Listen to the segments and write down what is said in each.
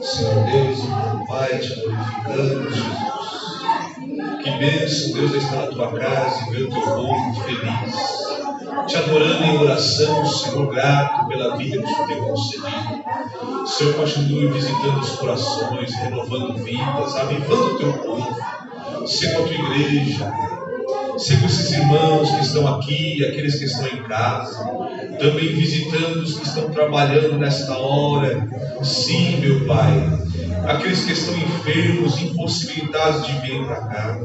Senhor Deus e meu Pai, te glorificamos, Jesus. Que bênção, Deus, é estar na tua casa e ver o teu povo feliz, te adorando em oração, Senhor, grato pela vida que o Senhor tem concedido. Senhor, continue visitando os corações, renovando vidas, avivando o teu povo. Seja a tua igreja, seja esses irmãos que estão aqui, aqueles que estão em casa, também visitando os que estão trabalhando nesta hora. Sim, meu Pai, aqueles que estão enfermos, impossibilitados de vir para cá.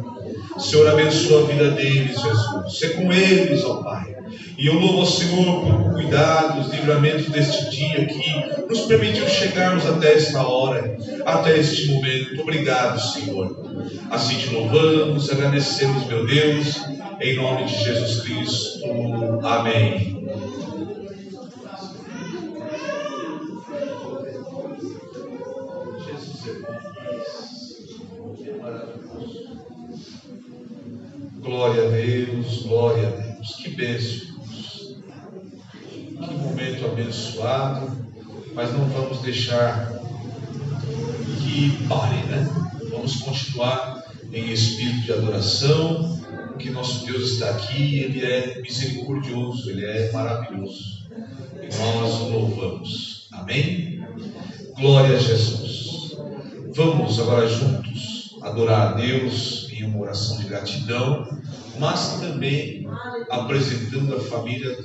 Senhor, abençoa a vida deles, Jesus. Seja com eles, ó Pai. E eu louvo ao Senhor por cuidados, livramentos deste dia que nos permitiu chegarmos até esta hora, até este momento. Obrigado, Senhor. Assim te louvamos, agradecemos, meu Deus, em nome de Jesus Cristo. Amém. Glória a Deus, glória a Deus. Que bênção. Que momento abençoado. Mas não vamos deixar que pare, né? Vamos continuar em espírito de adoração, porque nosso Deus está aqui, Ele é misericordioso, Ele é maravilhoso. E nós o louvamos. Amém? Glória a Jesus. Vamos agora juntos adorar a Deus em uma oração de gratidão, mas também apresentando a família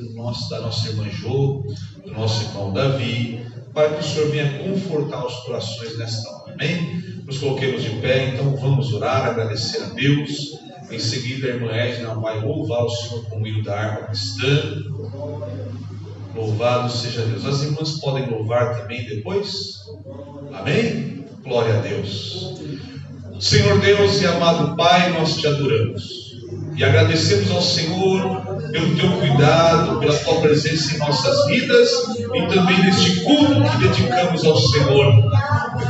da nossa irmã Jo, do nosso irmão Davi, para que o Senhor venha confortar os corações nesta hora. Amém? Nos coloquemos de pé, então vamos orar, agradecer a Deus. Em seguida a irmã Edna vai louvar o Senhor com o hino da harpa cristã. Louvado seja Deus. As irmãs podem louvar também depois? Amém? Glória a Deus. Senhor Deus e amado Pai, nós te adoramos e agradecemos ao Senhor pelo teu cuidado, pela tua presença em nossas vidas e também neste culto que dedicamos ao Senhor.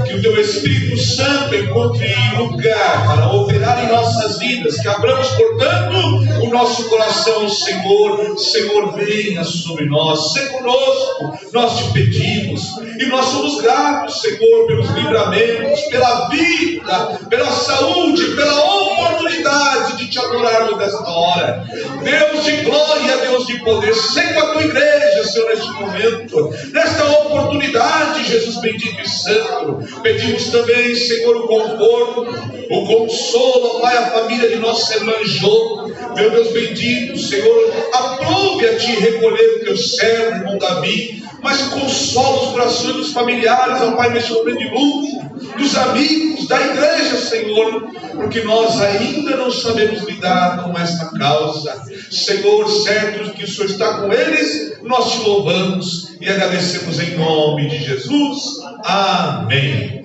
Que o teu Espírito Santo encontre lugar para operar em nossas vidas, que abramos, portanto, o nosso coração ao Senhor. Senhor, venha sobre nós, seja conosco, nós te pedimos, e nós somos gratos, Senhor, pelos livramentos, pela vida, pela saúde, pela oportunidade de te adorarmos nesta hora. Deus de glória, Deus de poder, seja com a tua igreja, Senhor, neste momento, nesta oportunidade, Jesus bendito e santo. Pedimos também, Senhor, o conforto, o consolo, Pai, a família de nossa irmã Jo. Meu Deus bendito, Senhor, aprove a ti recolher o teu servo, irmão Davi, mas consola os corações dos familiares, ó Pai, neste momento de luto, dos amigos, da igreja, Senhor, porque nós ainda não sabemos lidar com esta causa. Senhor, certo que o Senhor está com eles, nós te louvamos e agradecemos em nome de Jesus. Amém.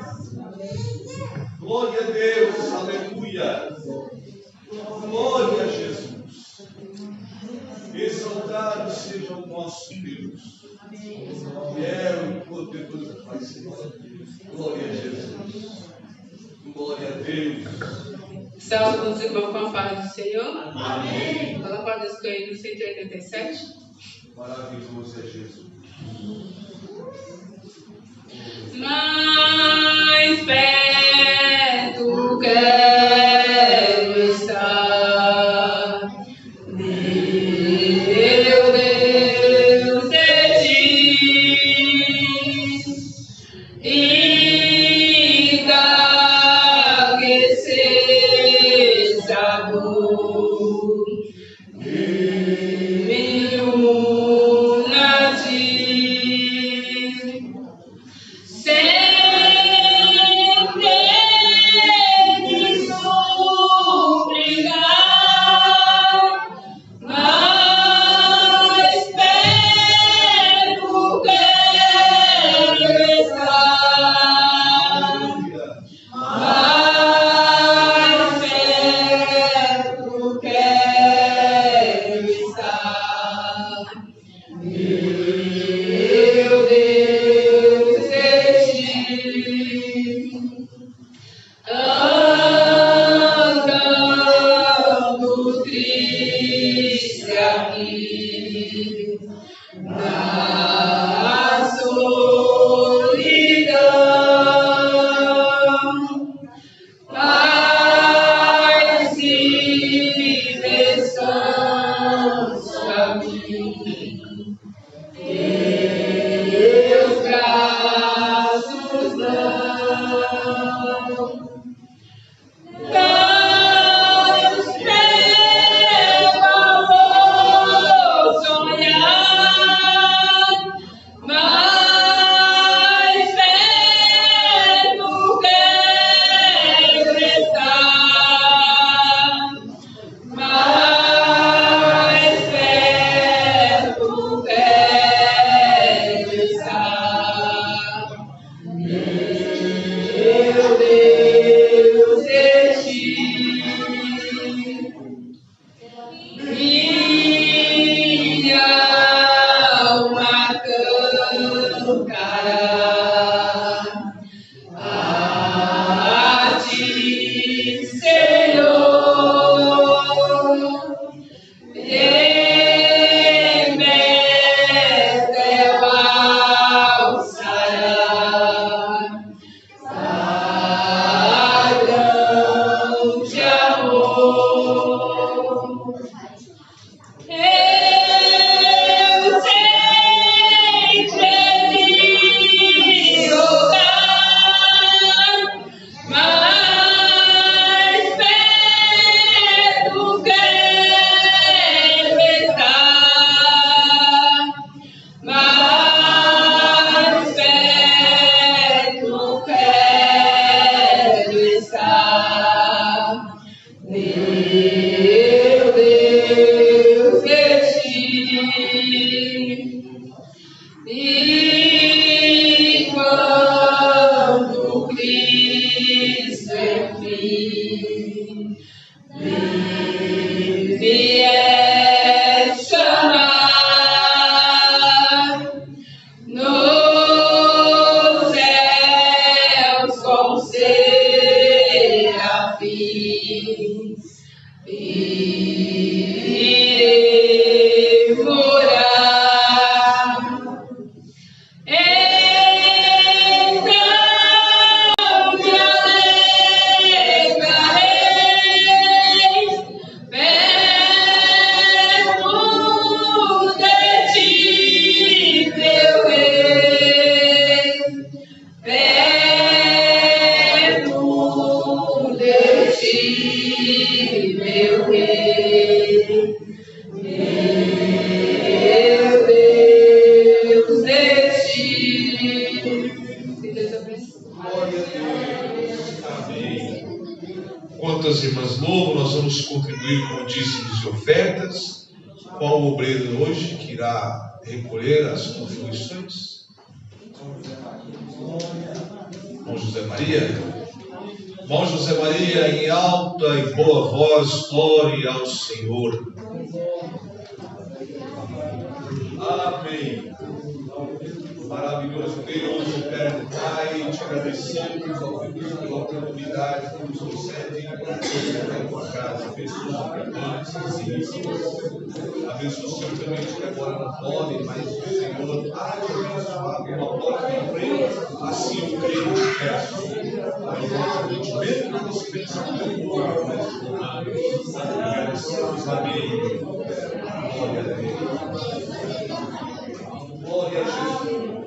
Glória a Deus, aleluia. Glória a Jesus. Exaltado seja o nosso Deus. É o poderoso Pai, Senhor. Glória a Jesus. Glória a Deus. Salve os irmãos com a paz do Senhor. Amém. Fala para Deus com ele no 187. Maravilhoso é Jesus. Mais perto quero estar, meu Deus, de ti, e da que seja bom, me una a ti. Quantas irmãs louvam, nós vamos contribuir com dízimos e ofertas. Qual o obreiro hoje que irá recolher as contribuições? Irmão José Maria. Irmão José Maria, em alta e boa voz, ore ao Senhor. Amém. Maravilhoso Deus, eterno Pai, te agradecemos pela oportunidade que nos concede na tua casa. Abençoa os operantes, abençoa os Senhor também que agora não podem, mas o Senhor há de abençoar com uma porta de emprego, assim eu creio e peço. Mesmo que nós pensamos em agradecemos, amém. Glória a Deus. Glória a Jesus.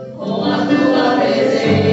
Com a tua presença.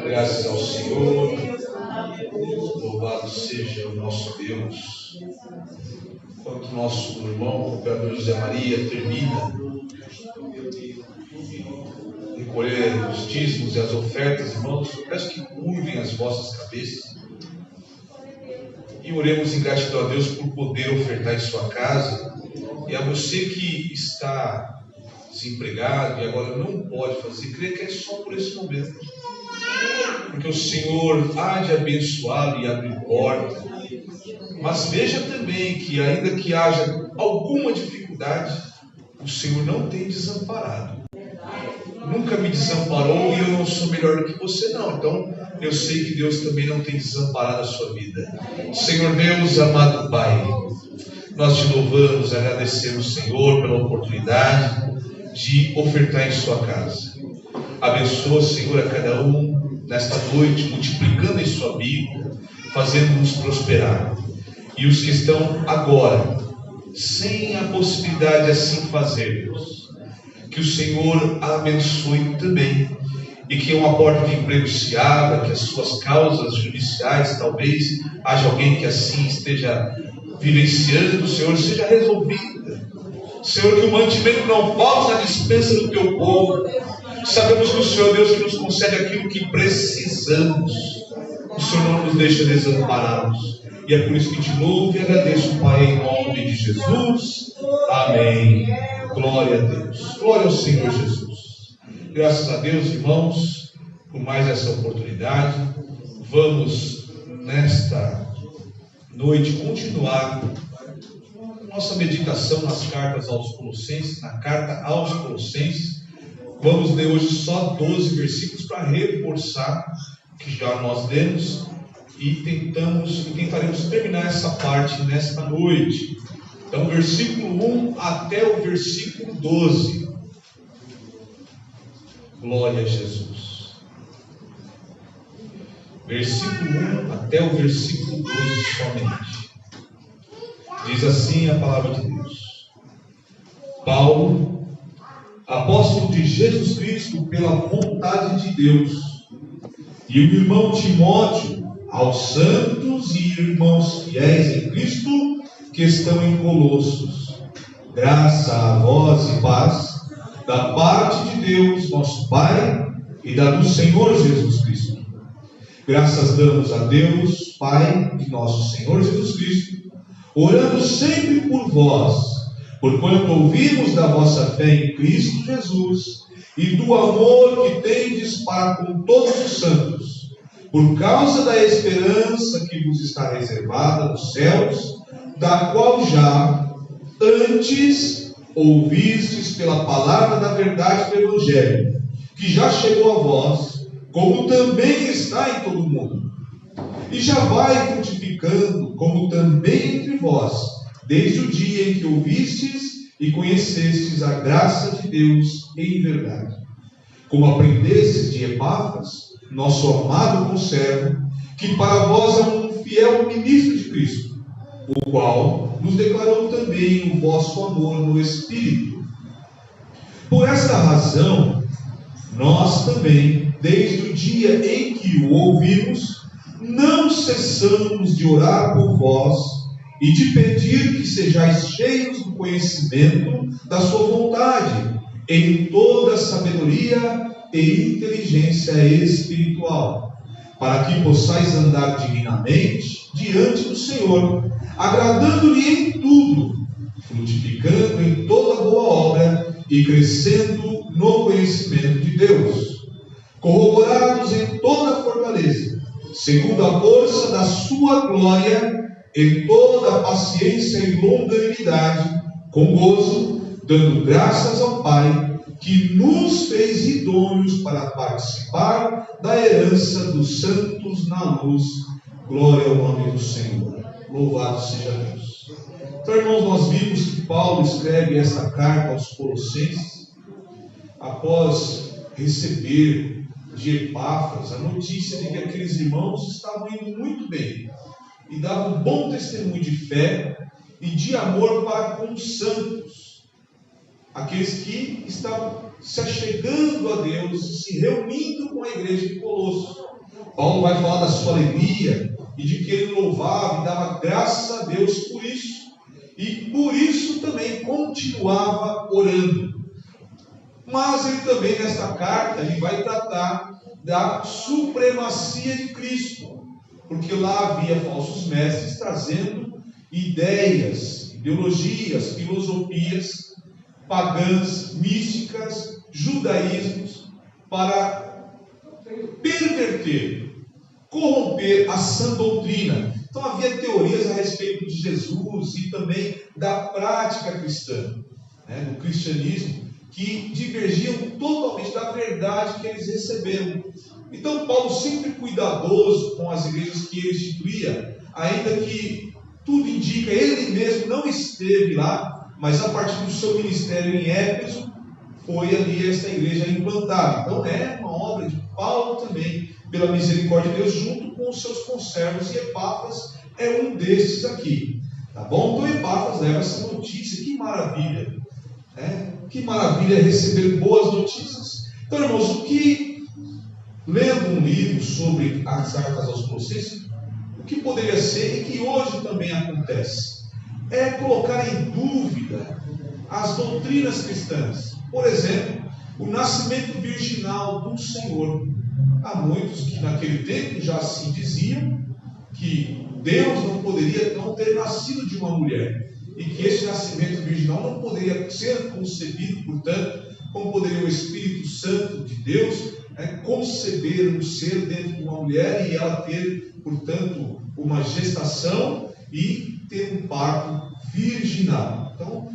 Graças ao Senhor, louvado seja o nosso Deus. Enquanto nosso irmão, o cooperador José Maria, termina de recolher os dízimos e as ofertas, irmãos, eu peço que curvem as vossas cabeças e oremos em gratidão a Deus por poder ofertar em sua casa. E a você que está desempregado e agora não pode fazer, creio que é só por esse momento, porque o Senhor há de abençoá-lo e abrir porta. Mas veja também que ainda que haja alguma dificuldade, o Senhor não tem desamparado. Nunca me desamparou e eu não sou melhor do que você não. Então eu sei que Deus também não tem desamparado a sua vida. Senhor Deus, amado Pai, nós te louvamos, agradecemos, Senhor, pela oportunidade de ofertar em sua casa. Abençoa, Senhor, a cada um nesta noite, multiplicando em sua Bíblia, fazendo-nos prosperar. E os que estão agora, sem a possibilidade de assim fazermos, que o Senhor abençoe também, e que uma porta de emprego se abra, que as suas causas judiciais, talvez haja alguém que assim esteja vivenciando, Senhor, seja resolvida. Senhor, que o mantimento não falte na dispensa do teu povo. Sabemos que o Senhor, Deus, que nos concede aquilo que precisamos. O Senhor não nos deixa desamparados. E é por isso que te louvo e agradeço, Pai, em nome de Jesus. Amém. Glória a Deus. Glória ao Senhor Jesus. Graças a Deus, irmãos, por mais essa oportunidade. Vamos, nesta noite, continuar nossa meditação nas cartas aos Colossenses, na carta aos Colossenses. Vamos ler hoje só 12 versículos para reforçar o que já nós lemos e tentaremos terminar essa parte nesta noite. Então, versículo 1 até o versículo 12. Glória a Jesus. Versículo 1 até o versículo 12 somente. Diz assim a palavra de Deus. Paulo, apóstolo de Jesus Cristo pela vontade de Deus, e o irmão Timóteo, aos santos e irmãos fiéis em Cristo que estão em Colossos, graça a vós e paz da parte de Deus, nosso Pai, e da do Senhor Jesus Cristo. Graças damos a Deus, Pai de nosso Senhor Jesus Cristo, orando sempre por vós, porquanto ouvimos da vossa fé em Cristo Jesus e do amor que tendes para com todos os santos, por causa da esperança que vos está reservada nos céus, da qual já antes ouvistes pela palavra da verdade do Evangelho, que já chegou a vós, como também está em todo o mundo, e já vai frutificando, como também entre vós, desde o dia em que ouvistes e conhecestes a graça de Deus em verdade. Como aprendestes de Epáfras, nosso amado conservo, que para vós é um fiel ministro de Cristo, o qual nos declarou também o vosso amor no Espírito. Por esta razão, nós também, desde o dia em que o ouvimos, não cessamos de orar por vós e de pedir que sejais cheios do conhecimento da sua vontade, em toda sabedoria e inteligência espiritual, para que possais andar dignamente diante do Senhor, agradando-lhe em tudo, frutificando em toda boa obra e crescendo no conhecimento de Deus, corroborados em toda fortaleza, segundo a força da sua glória, em toda paciência e longanimidade, com gozo, dando graças ao Pai, que nos fez idôneos para participar da herança dos santos na luz. Glória ao nome do Senhor. Louvado seja Deus. Então, irmãos, nós vimos que Paulo escreve esta carta aos Colossenses após receber de Epáfras a notícia de que aqueles irmãos estavam indo muito bem e davam um bom testemunho de fé e de amor para com os santos, aqueles que estavam se achegando a Deus e se reunindo com a igreja de Colossos. Paulo vai falar da sua alegria e de que ele louvava e dava graças a Deus por isso, e por isso também continuava orando. Mas ele também, nesta carta, ele vai tratar da supremacia de Cristo, porque lá havia falsos mestres trazendo ideias, ideologias, filosofias pagãs, místicas, judaísmos, para perverter, corromper a sã doutrina. Então havia teorias a respeito de Jesus e também da prática cristã, do cristianismo, que divergiam totalmente da verdade que eles receberam. Então Paulo, sempre cuidadoso com as igrejas que ele instituía, ainda que tudo indica, ele mesmo não esteve lá, mas a partir do seu ministério em Éfeso, foi ali esta igreja implantada. Então é uma obra de Paulo também, pela misericórdia de Deus, junto com os seus conservos, e Epáfras é um destes aqui. Tá bom? Então Epáfras leva essa notícia, que maravilha! Que maravilha receber boas notícias. Então, irmãos, lendo um livro sobre as cartas aos Colossenses, o que poderia ser, e que hoje também acontece, é colocar em dúvida as doutrinas cristãs. Por exemplo, o nascimento virginal do Senhor. Há muitos que naquele tempo já se diziam que Deus não poderia não ter nascido de uma mulher, e que esse nascimento virginal não poderia ser concebido, portanto, como poderia o Espírito Santo de Deus conceber um ser dentro de uma mulher e ela ter, portanto, uma gestação e ter um parto virginal. Então,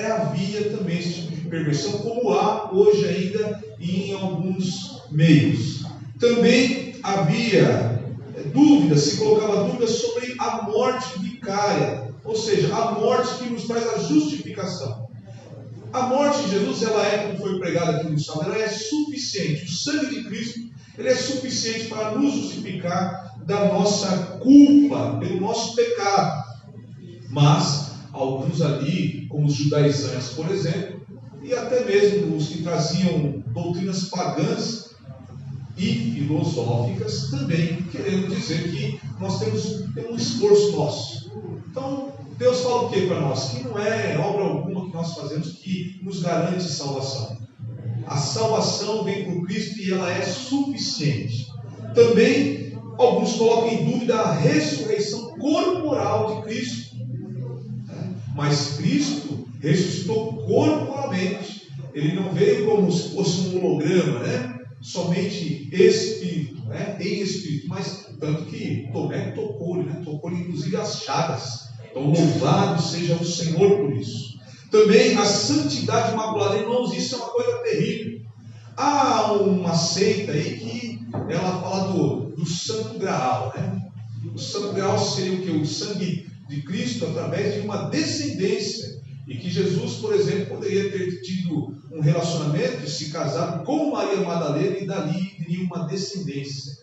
havia também esse tipo de perversão, como há hoje ainda em alguns meios. Também havia dúvidas, se colocava dúvidas sobre a morte vicária, ou seja, a morte que nos traz a justificação. A morte de Jesus, ela é, como foi pregado aqui no Salmo, ela é suficiente. O sangue de Cristo, ele é suficiente para nos justificar da nossa culpa, pelo nosso pecado. Mas alguns ali, como os judaizantes, por exemplo, e até mesmo os que traziam doutrinas pagãs e filosóficas, também querendo dizer que nós temos um esforço nosso. Então, Deus fala o que para nós? Que não é obra alguma que nós fazemos que nos garante salvação. A salvação vem por Cristo e ela é suficiente. Também, alguns colocam em dúvida a ressurreição corporal de Cristo. Mas Cristo ressuscitou corporalmente. Ele não veio como se fosse um holograma, somente espírito, em espírito. Mas tanto que Tomé tocou-lhe, tocou-lhe inclusive as chagas. Então louvado seja o Senhor por isso. Também a santidade imaculada. Irmãos, isso é uma coisa terrível. Há uma seita aí que ela fala do Santo Graal, O Santo Graal seria o que? O sangue de Cristo através de uma descendência. E que Jesus, por exemplo, poderia ter tido um relacionamento, se casado com Maria Madalena e dali teria uma descendência.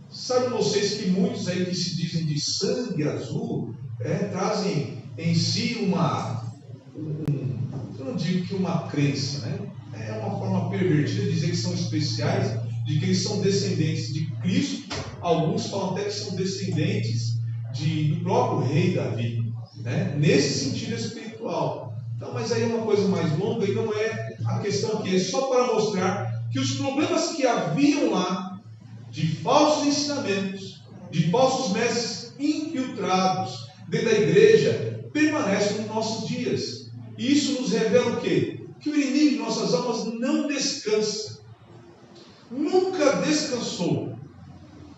Sabem vocês que muitos aí que se dizem de sangue azul trazem em si eu não digo que uma crença, é uma forma pervertida de dizer que são especiais, de que eles são descendentes de Cristo. Alguns falam até que são descendentes do próprio rei Davi, nesse sentido espiritual. Então, mas aí é uma coisa mais longa e não é a questão aqui, é só para mostrar que os problemas que haviam lá, de falsos ensinamentos, de falsos mestres infiltrados dentro da igreja, permanecem nos nossos dias. E isso nos revela o quê? Que o inimigo de nossas almas não descansa. Nunca descansou.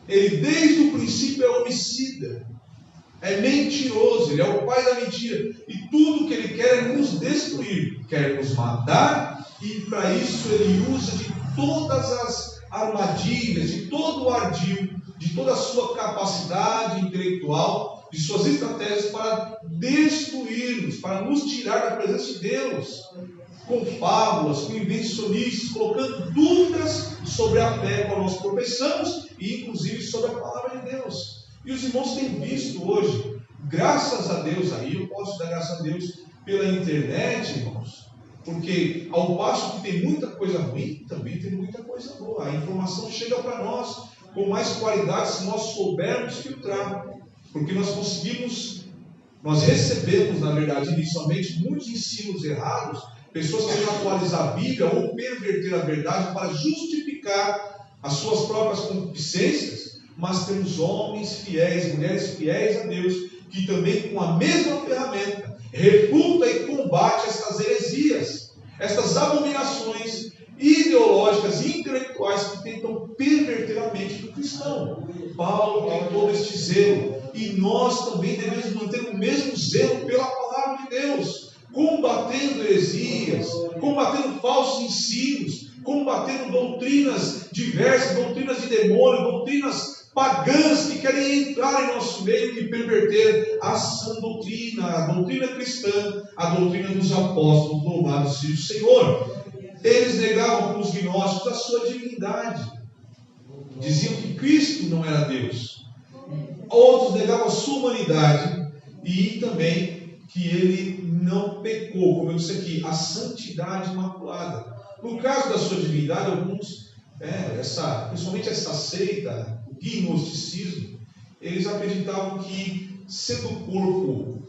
Ele desde o princípio é homicida. É mentiroso, ele é o pai da mentira. E tudo que ele quer é nos destruir. Quer nos matar. E para isso ele usa de todas as armadilhas, de todo o ardil, de toda a sua capacidade intelectual, de suas estratégias para destruir-nos, para nos tirar da presença de Deus, com fábulas, com invencionistas, colocando dúvidas sobre a fé que nós professamos e inclusive sobre a palavra de Deus. E os irmãos têm visto hoje, graças a Deus, aí eu posso dar graças a Deus pela internet, irmãos, porque ao passo que tem muita coisa ruim, também tem muita coisa boa. A informação chega para nós com mais qualidade se nós soubermos filtrar, porque nós recebemos, na verdade, inicialmente, muitos ensinos errados, pessoas que querem atualizar a Bíblia ou perverter a verdade para justificar as suas próprias concupiscências, mas temos homens fiéis, mulheres fiéis a Deus, que também com a mesma ferramenta refuta e combate estas heresias, estas abominações ideológicas e intelectuais que tentam perverter a mente do cristão. Paulo tem todo este zelo, e nós também devemos manter o mesmo zelo pela palavra de Deus, combatendo heresias, combatendo falsos ensinos, combatendo doutrinas diversas, doutrinas de demônio, doutrinas pagãs que querem entrar em nosso meio e perverter a sã doutrina, a doutrina cristã, a doutrina dos apóstolos. Louvado seja o Senhor. Eles negavam para os gnósticos a sua divindade, diziam que Cristo não era Deus. Outros negavam a sua humanidade e também que ele não pecou, como eu disse aqui, a santidade imaculada. No caso da sua divindade, alguns, principalmente essa seita, o gnosticismo, eles acreditavam que, sendo o corpo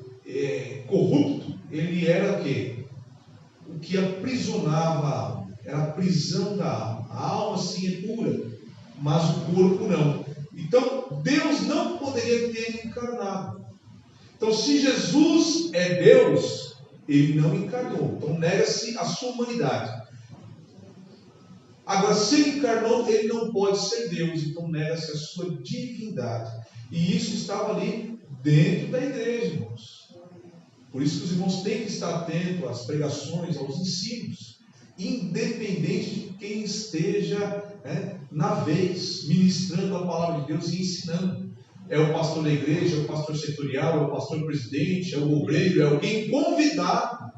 corrupto, ele era o quê? O que aprisionava a alma, era a prisão da alma. A alma sim é pura, mas o corpo não. Então Deus não poderia ter encarnado. Então, se Jesus é Deus, ele não encarnou. Então nega-se a sua humanidade. Agora, se ele encarnou, ele não pode ser Deus. Então nega-se a sua divindade. E isso estava ali dentro da igreja, irmãos. Por isso que os irmãos têm que estar atentos às pregações, aos ensinos, independente de quem esteja na vez, ministrando a palavra de Deus e ensinando. É o pastor da igreja, é o pastor setorial, é o pastor presidente, é o obreiro, é alguém convidado,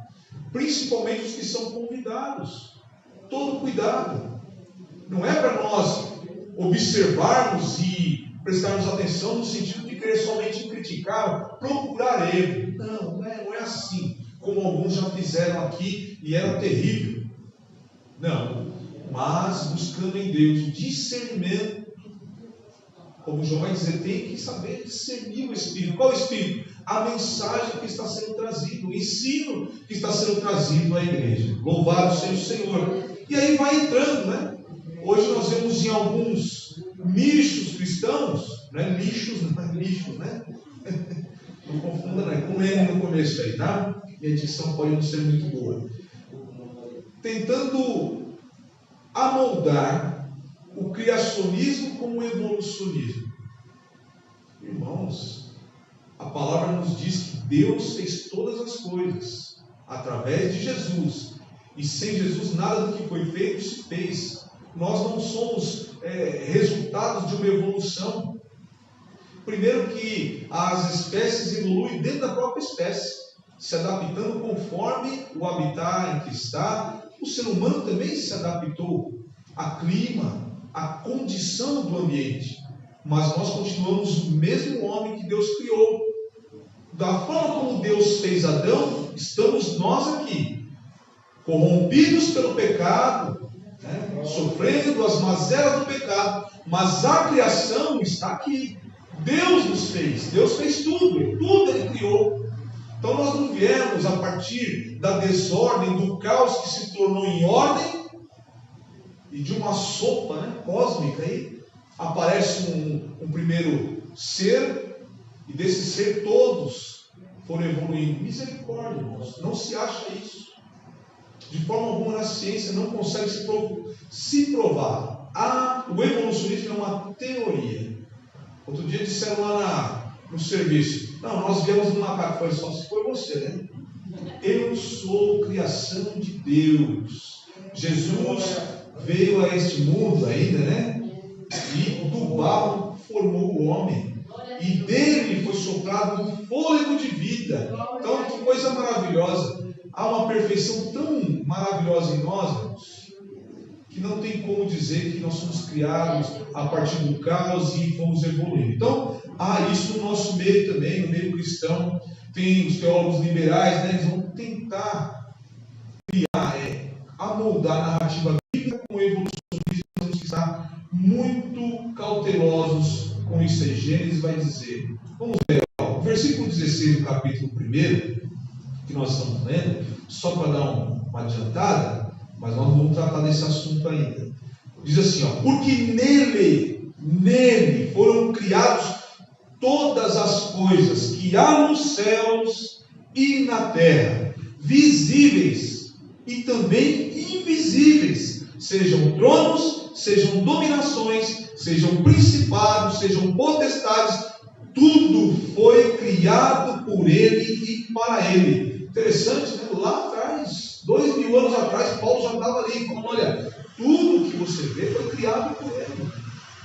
principalmente os que são convidados. Todo cuidado. Não é para nós observarmos e prestarmos atenção no sentido de querer somente criticar, procurar erro. Não é assim, como alguns já fizeram aqui e era terrível. Não, mas buscando em Deus discernimento. Como João vai dizer, tem que saber discernir o Espírito. Qual o Espírito? A mensagem que está sendo trazida, o ensino que está sendo trazido à igreja. Louvado seja o Senhor. E aí vai entrando, né? Hoje nós vemos em alguns nichos cristãos, lixos, né? Não confunda, né? Com N no começo aí, tá? Minha dicção pode não ser muito boa. Tentando amoldar o criacionismo com o evolucionismo. Irmãos, a palavra nos diz que Deus fez todas as coisas através de Jesus. E sem Jesus nada do que foi feito se fez. Nós não somos resultados de uma evolução. Primeiro que as espécies evoluem dentro da própria espécie, se adaptando conforme o habitat em que está. O ser humano também se adaptou ao clima, à condição do ambiente. Mas nós continuamos o mesmo homem que Deus criou. Da forma como Deus fez Adão, estamos nós aqui, corrompidos pelo pecado, sofrendo as mazelas do pecado, mas a criação está aqui. Deus nos fez, Deus fez tudo Ele criou. Então nós não viemos a partir da desordem, do caos que se tornou em ordem, e de uma sopa cósmica aí, aparece um primeiro ser, e desse ser todos foram evoluindo. Misericórdia, irmãos, não se acha isso. De forma alguma na ciência não consegue se provar. O evolucionismo é uma teoria. Outro dia disseram lá no serviço, não, nós viemos do macaco. Foi só se foi você, né? Eu sou criação de Deus. Jesus veio a este mundo ainda, e do barro formou o homem, e dele foi soprado um fôlego de vida. Então, que coisa maravilhosa. Há uma perfeição tão maravilhosa em nós, irmãos, que não tem como dizer que nós somos criados a partir do caos e fomos evoluindo. Então, há isso no nosso meio também, no meio cristão. Tem os teólogos liberais, eles vão tentar criar, amoldar a narrativa bíblica com o evolucionismo. Temos que estar muito cautelosos com isso aí. Gênesis vai dizer, vamos ver, o versículo 16 do capítulo 1, que nós estamos lendo, só para dar uma adiantada, mas nós vamos tratar desse assunto ainda. Diz assim, porque nele foram criados todas as coisas que há nos céus e na terra, visíveis e também invisíveis, sejam tronos, sejam dominações, sejam principados, sejam potestades, tudo foi criado por Ele e para Ele. Interessante, lá atrás, 2000 anos atrás, Paulo já estava ali, falando, olha, tudo que você vê foi criado por Ele.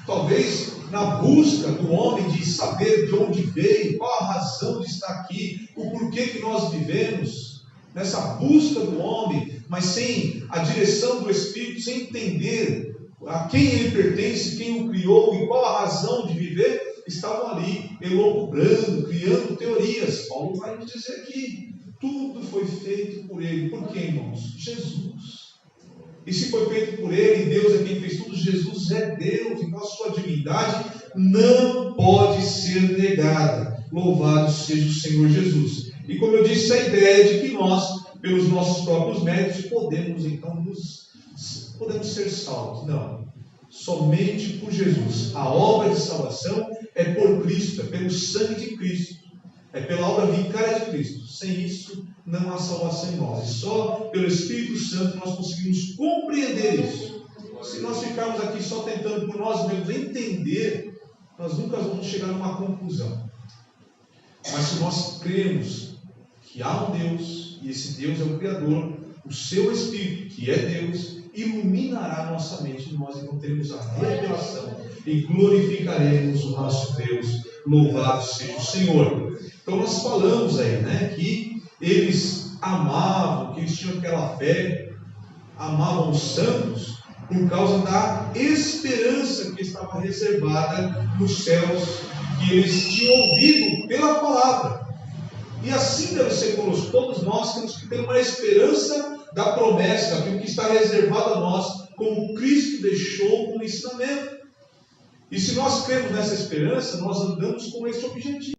Talvez na busca do homem de saber de onde veio, qual a razão de estar aqui, o porquê que nós vivemos, nessa busca do homem, mas sem a direção do Espírito, sem entender a quem ele pertence, quem o criou e qual a razão de viver, estavam ali elucubrando, criando teorias. Paulo vai nos dizer aqui, tudo foi feito por Ele. Por quê, irmãos? Jesus. E se foi feito por Ele, Deus é quem fez tudo, Jesus é Deus, então a sua divindade não pode ser negada. Louvado seja o Senhor Jesus. E como eu disse, a ideia de que nós, pelos nossos próprios méritos, podemos então podemos ser salvos. Não. Somente por Jesus. A obra de salvação é por Cristo, é pelo sangue de Cristo, é pela obra vicária de Cristo. Sem isso, não há salvação em nós. E só pelo Espírito Santo nós conseguimos compreender isso. Se nós ficarmos aqui só tentando por nós mesmos entender, nós nunca vamos chegar numa conclusão. Mas se nós cremos que há um Deus, e esse Deus é o Criador, o seu Espírito, que é Deus, iluminará nossa mente, e nós então teremos a revelação e glorificaremos o nosso Deus. Louvado seja o Senhor. Então nós falamos aí, né, que eles amavam, que eles tinham aquela fé, amavam os santos por causa da esperança que estava reservada nos céus, que eles tinham ouvido pela palavra. E assim deve ser conosco. Todos nós temos que ter uma esperança da promessa, daquilo que está reservado a nós, como Cristo deixou como ensinamento. E se nós cremos nessa esperança, nós andamos com esse objetivo,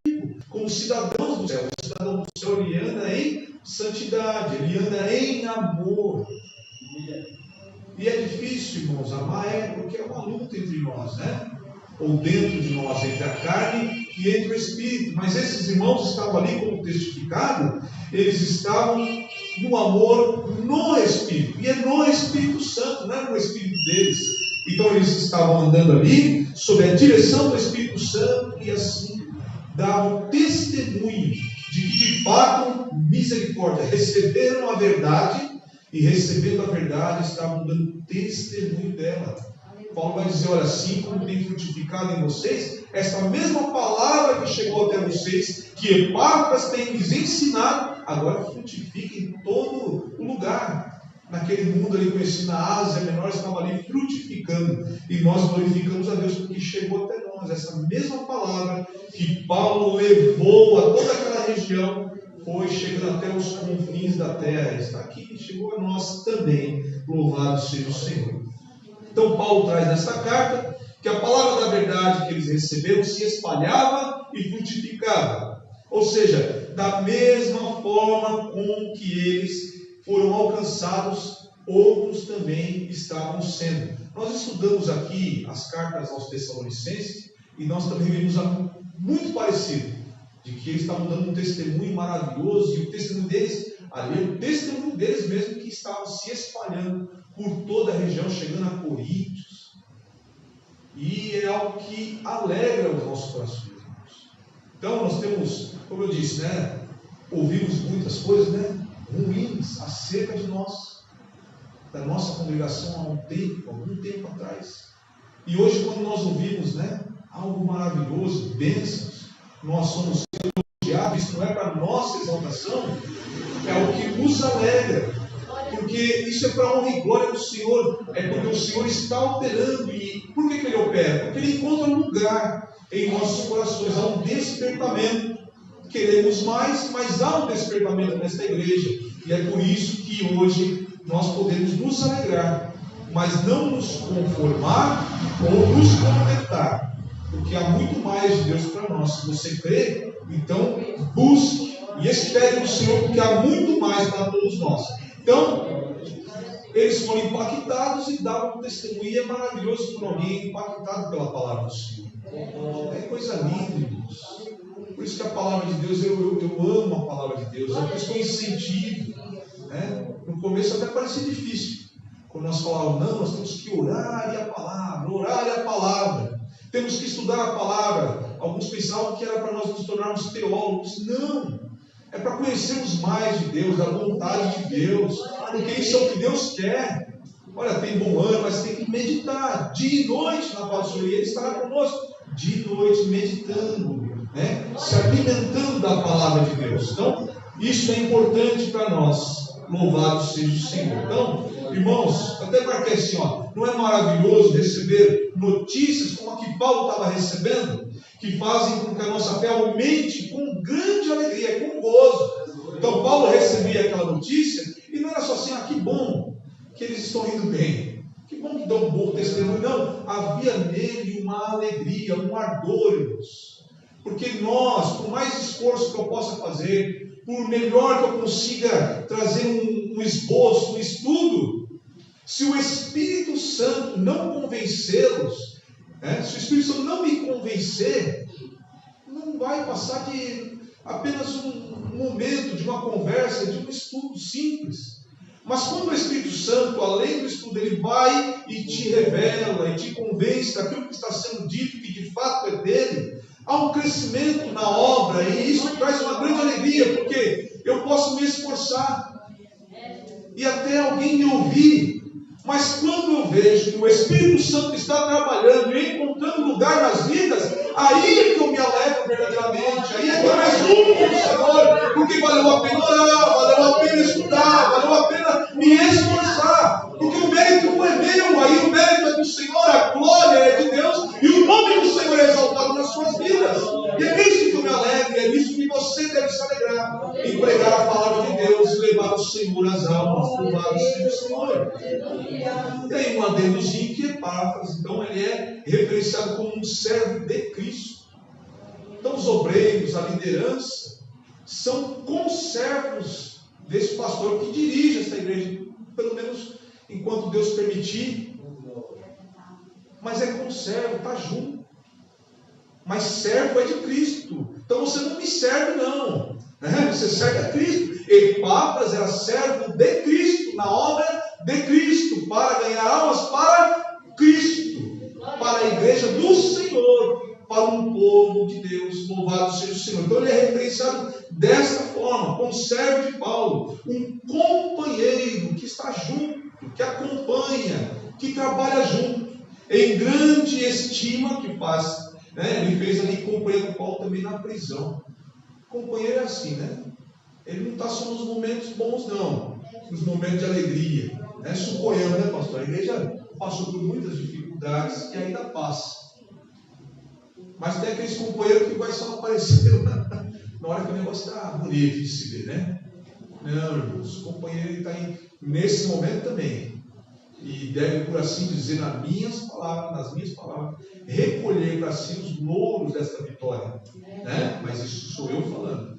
como cidadãos do céu. O cidadão do céu, ele anda em santidade, ele anda em amor. E é difícil, irmãos, amar porque é uma luta entre nós, né? Ou dentro de nós, entre a carne e entre o Espírito. Mas esses irmãos estavam ali como testificado, eles estavam no amor no Espírito. E é no Espírito Santo, não é no Espírito deles. Então eles estavam andando ali, sob a direção do Espírito Santo, e assim davam testemunho de que de fato, misericórdia, receberam a verdade, e recebendo a verdade, estavam dando testemunho dela. Paulo vai dizer, olha, assim como tem frutificado em vocês, essa mesma palavra que chegou até vocês, que Epáfras tem lhes ensinado, agora frutifica em todo o lugar. Naquele mundo ali conhecido na Ásia Menor, estava ali frutificando, e nós glorificamos a Deus porque chegou até nós essa mesma palavra que Paulo levou a toda aquela região, foi chegando até os confins da terra, está aqui e chegou a nós também. Louvado seja o Senhor. Então Paulo traz nesta carta que a palavra da verdade que eles receberam se espalhava e frutificava. Ou seja, da mesma forma com que eles foram alcançados, outros também estavam sendo. Nós estudamos aqui as cartas aos Tessalonicenses e nós também vimos algo muito parecido, de que eles estavam dando um testemunho maravilhoso, e o testemunho deles, ali é o testemunho deles mesmo, que estavam se espalhando por toda a região, chegando a Coríntios. E é algo que alegra os nossos corações, irmãos. Então nós temos, como eu disse, né, ouvimos muitas coisas, né, ruins acerca de nós, da nossa congregação há algum tempo atrás. E hoje, quando nós ouvimos, né, algo maravilhoso, bênçãos, nós somos elogiados, isso não é para nossa exaltação, é o que nos alegra, porque isso é para a honra e glória do Senhor, é porque o Senhor está operando. E por que Ele opera? Porque Ele encontra um lugar em nossos corações, há um despertamento. Queremos mais, mas há um despertamento nesta igreja, e é por isso que hoje nós podemos nos alegrar, mas não nos conformar ou nos contentar, porque há muito mais de Deus para nós. Se você crê, então busque e espere no Senhor, porque há muito mais para todos nós. Então, eles foram impactados e davam um testemunho, e é maravilhoso por alguém impactado pela palavra do Senhor. É coisa linda, irmãos. Por isso que a palavra de Deus, eu amo a palavra de Deus, é por isso que eu incentivo, né? No começo até parecia difícil, quando nós falávamos, não, nós temos que orar e a palavra, temos que estudar a palavra. Alguns pensavam que era para nós nos tornarmos teólogos. Não, é para conhecermos mais de Deus, da vontade de Deus, porque isso é o que Deus quer. Olha, tem bom ano, mas tem que meditar dia e noite na palavra do Senhor, e Ele estará conosco dia e noite meditando, né? Se alimentando da palavra de Deus. Então, isso é importante para nós. Louvado seja o Senhor. Então, irmãos, até marquei assim, ó, não é maravilhoso receber notícias como a que Paulo estava recebendo, que fazem com que a nossa fé aumente com grande alegria, com gozo. Então Paulo recebia aquela notícia e não era só assim, que bom que eles estão indo bem, que bom que dão um bom testemunho. Não, havia nele uma alegria, um ardor, irmãos. Porque nós, por mais esforço que eu possa fazer, por melhor que eu consiga trazer um esboço, um estudo, se o Espírito Santo não convencê-los, se o Espírito Santo não me convencer, não vai passar de apenas um momento, de uma conversa, de um estudo simples. Mas quando o Espírito Santo, além do estudo, ele vai e te revela, e te convence daquilo que está sendo dito, que de fato é dele, há um crescimento na obra, e isso traz uma grande alegria, porque eu posso me esforçar e até alguém me ouvir, mas quando eu vejo que o Espírito Santo está trabalhando e encontrando lugar nas vidas, aí é que eu me alegro verdadeiramente, aí é que eu exulto no Senhor, porque valeu a pena orar, valeu a pena estudar, valeu a pena me esforçar, porque o mérito não é meu, aí o mérito é do Senhor, a glória é de Deus, e o nome do Senhor é exaltado nas suas vidas. E é nisso que eu me alegro, é nisso que você deve se alegrar, em pregar a palavra de Deus e levar o Senhor às almas. Louvado seja o Senhor. Tem um adendozinho que Epáfras, então ele é referenciado como um servo de Cristo. Então os obreiros, a liderança, são conservos desse pastor que dirige esta igreja, pelo menos enquanto Deus permitir. Mas é conservo, está junto. Mas servo é de Cristo. Então você não me serve, não. Você serve a Cristo. Epáfras era servo de Cristo, na obra de Cristo, para ganhar almas para Cristo, para a igreja do Senhor, para um povo de Deus. Louvado seja o Senhor. Então ele é referenciado desta forma, como servo de Paulo, um companheiro que está junto, que acompanha, que trabalha junto, em grande estima que faz. Ele fez ali companheiro com Paulo também na prisão. Companheiro é assim, né? Ele não está só nos momentos bons, não, nos momentos de alegria. Suponhamos, né, pastor? A igreja passou por muitas dificuldades e ainda passa. Mas tem aqueles companheiros que vai só aparecer na hora que o negócio está bonito de se ver, né? Não, irmãos, o companheiro está nesse momento também. E deve, por assim dizer, nas minhas palavras, recolher para si os louros desta vitória. Né? Mas isso sou eu falando.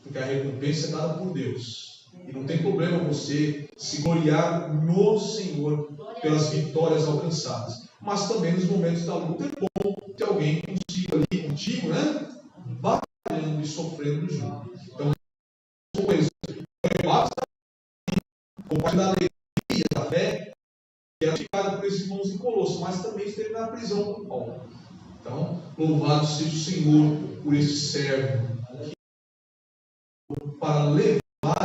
Porque a recompensa é dada por Deus. E não tem problema você se gloriar no Senhor pelas vitórias alcançadas. Mas também nos momentos da luta é bom que alguém consiga ali contigo, né? Batalhando e sofrendo junto. Então, compartilhar a alegria da fé, que era ficada por esses irmãos em Colosso, mas também esteve na prisão com Paulo. Então, louvado seja o Senhor por esse servo para levar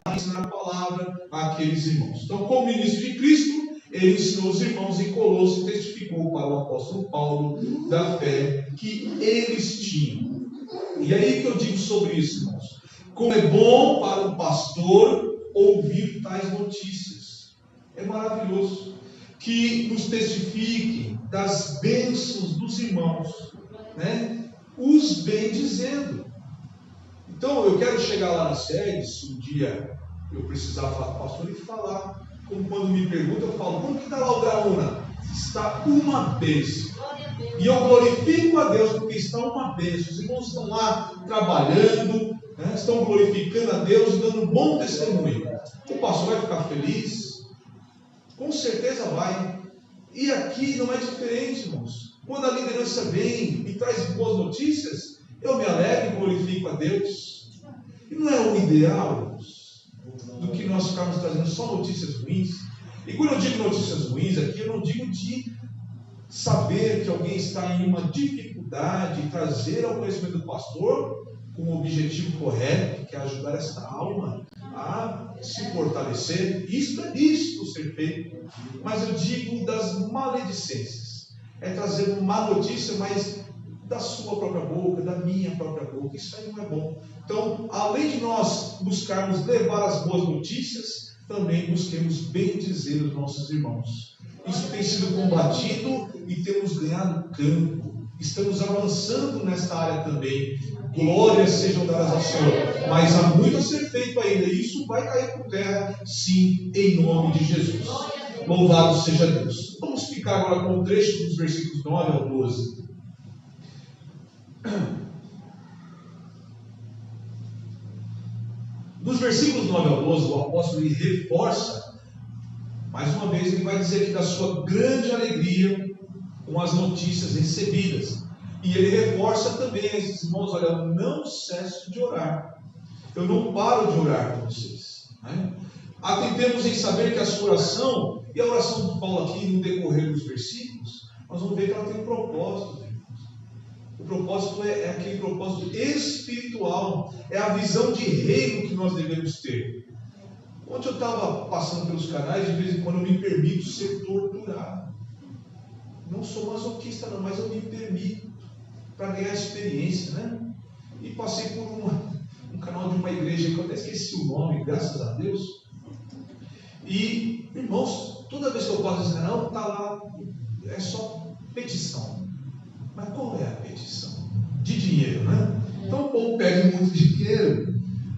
e ensinar a palavra àqueles irmãos. Então, como ministro de Cristo, ele ensinou os irmãos em Colosso e testificou para o apóstolo Paulo da fé que eles tinham. E aí que eu digo sobre isso, irmãos. Como é bom para o pastor ouvir tais notícias. É maravilhoso. Que nos testifiquem das bênçãos dos irmãos, né? Os bendizendo. Então eu quero chegar lá na sede, se um dia eu precisar falar com o pastor e falar, como quando me perguntam, eu falo, como que está lá o Graúna? Está uma bênção. E eu glorifico a Deus porque está uma bênção. Os irmãos estão lá trabalhando, né? Estão glorificando a Deus e dando um bom testemunho. O pastor vai ficar feliz? Com certeza vai. E aqui não é diferente, irmãos. Quando a liderança vem e traz boas notícias, eu me alegro e glorifico a Deus. E não é o ideal, irmãos, do que nós ficarmos trazendo só notícias ruins. E quando eu digo notícias ruins aqui, eu não digo de saber que alguém está em uma dificuldade e trazer ao conhecimento do pastor com o objetivo correto, que é ajudar esta alma a se fortalecer. Isso é lícito ser feito, mas eu digo das maledicências. É trazer uma má notícia, mas da sua própria boca, da minha própria boca. Isso aí não é bom. Então, além de nós buscarmos levar as boas notícias, também busquemos bem dizer os nossos irmãos. Isso tem sido combatido e temos ganhado campo. Estamos avançando nesta área também. Glórias sejam dadas ao Senhor. Mas há muito a ser feito ainda. E isso vai cair por terra, sim, em nome de Jesus. Louvado seja Deus. Vamos ficar agora com o trecho dos versículos 9 ao 12. Dos versículos 9 ao 12, o apóstolo ele reforça, mais uma vez, ele vai dizer que da sua grande alegria com as notícias recebidas. E ele reforça também a esses irmãos: olha, eu não cesso de orar. Eu não paro de orar por vocês. Né? Atentemos em saber que a sua oração, e a oração de Paulo aqui no decorrer dos versículos, nós vamos ver que ela tem um propósito, irmãos. O propósito é aquele propósito espiritual, é a visão de reino que nós devemos ter. Ontem eu estava passando pelos canais, de vez em quando eu me permito ser torturado. Não sou masoquista não, mas eu me permito para ganhar experiência, né? E passei por um canal de uma igreja que eu até esqueci o nome, graças a Deus. E, irmãos, toda vez que eu passo esse canal, está lá, é só petição. Mas qual é a petição? De dinheiro, né? Então o povo pede muito dinheiro.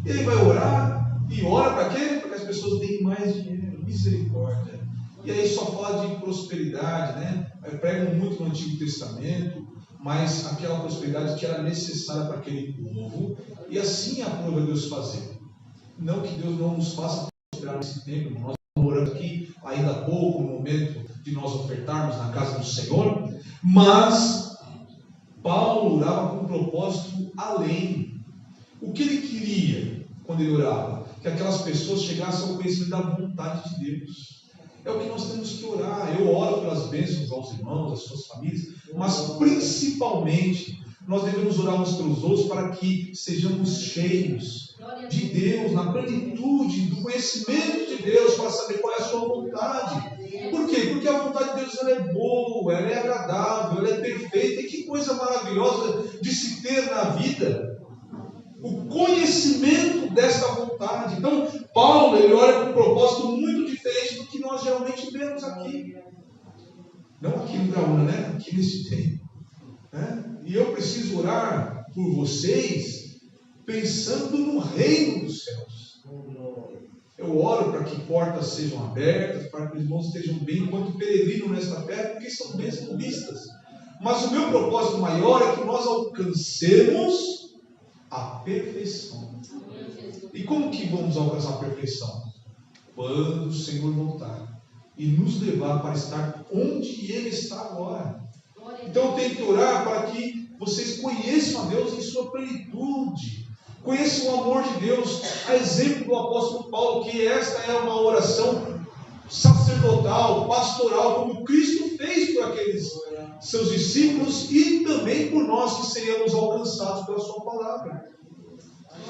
Ele vai orar, e ora para quê? Para que as pessoas deem mais dinheiro, misericórdia. E aí só fala de prosperidade, né? Pregam muito no Antigo Testamento, mas aquela prosperidade que era necessária para aquele povo, e assim aprova Deus fazer. Não que Deus não nos faça prosperar nesse tempo, nós estamos orando aqui ainda há pouco, no momento de nós ofertarmos na casa do Senhor, mas Paulo orava com um propósito além. O que ele queria quando ele orava? Que aquelas pessoas chegassem ao conhecimento da vontade de Deus. É o que nós temos que orar. Eu oro pelas bênçãos aos irmãos, às suas famílias, mas principalmente nós devemos orar uns pelos outros para que sejamos cheios de Deus, na plenitude do conhecimento de Deus, para saber qual é a sua vontade. Por quê? Porque a vontade de Deus ela é boa, ela é agradável, ela é perfeita. E que coisa maravilhosa de se ter na vida o conhecimento desta vontade. Então, Paulo, ele olha com um propósito muito diferente do que nós geralmente vemos aqui. Não aqui no Graúna, né? Aqui nesse tempo. Né? E eu preciso orar por vocês pensando no reino dos céus. Eu oro para que portas sejam abertas, para que os irmãos estejam bem enquanto peregrinam nesta terra, porque são bênçãos vistas. Mas o meu propósito maior é que nós alcancemos a perfeição. E como que vamos alcançar a perfeição? Quando o Senhor voltar e nos levar para estar onde Ele está agora. Então eu tenho que orar para que vocês conheçam a Deus em sua plenitude, conheçam o amor de Deus, a exemplo do apóstolo Paulo, que esta é uma oração sacerdotal, pastoral, como Cristo fez por aqueles seus discípulos e também por nós que seríamos alcançados pela sua palavra.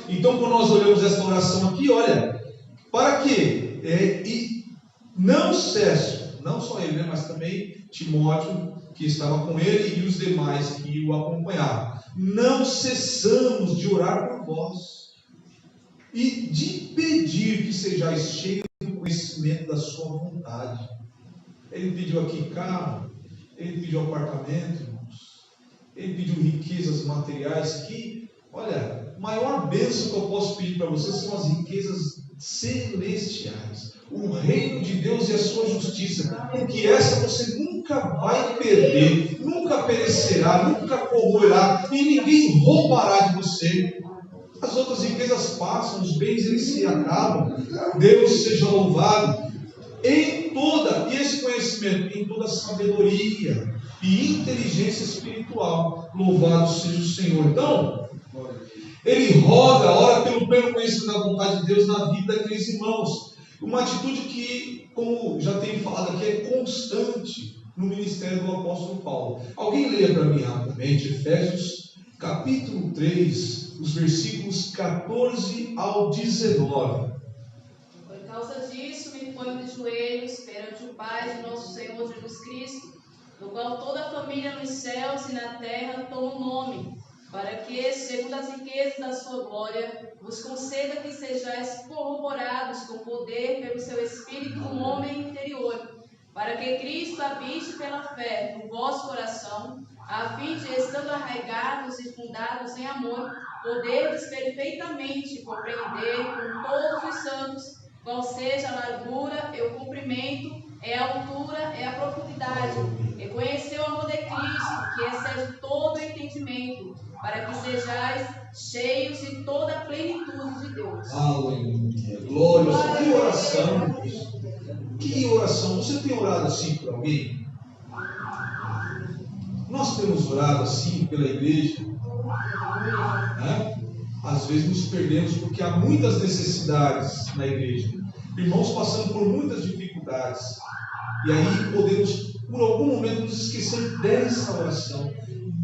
Então, quando nós olhamos esta oração aqui, olha, para quê? E não cesso, não só ele, né, mas também Timóteo, que estava com ele, e os demais que o acompanhavam. Não cessamos de orar por vós e de pedir que sejais cheios do conhecimento da sua vontade. Ele pediu aqui carro, ele pediu apartamento, irmãos. Ele pediu riquezas materiais que, olha, a maior bênção que eu posso pedir para vocês são as riquezas celestiais. O reino de Deus e a sua justiça. Porque essa você nunca vai perder, nunca perecerá, nunca corroerá e ninguém roubará de você. As outras riquezas passam, os bens eles se acabam. Deus seja louvado em toda, e esse conhecimento, em toda sabedoria e inteligência espiritual. Louvado seja o Senhor. Então, ele roga, ora pelo pleno conhecimento da vontade de Deus na vida daqueles irmãos. Uma atitude que, como já tenho falado aqui, é constante no ministério do apóstolo Paulo. Alguém leia para mim rapidamente Efésios capítulo 3, os versículos 14 ao 19. Por causa disso, me ponho de joelhos perante o Pai de nosso Senhor Jesus Cristo, do qual toda a família nos céus e na terra toma o nome, para que, segundo as riquezas da sua glória, vos conceda que sejais corroborados com poder pelo seu Espírito no homem interior, para que Cristo habite pela fé no vosso coração, a fim de, estando arraigados e fundados em amor, poderdes perfeitamente compreender com todos os santos qual seja a largura e o comprimento, é a altura, é a profundidade, e conhecer o amor de Cristo, que excede todo o entendimento, para que sejais cheios de toda a plenitude de Deus. Aleluia, glória. Que oração! Que oração! Você tem orado assim por alguém? Nós temos orado assim pela igreja, né? Às vezes nos perdemos porque há muitas necessidades na igreja, irmãos passando por muitas dificuldades, e aí podemos por algum momento nos esquecer dessa oração,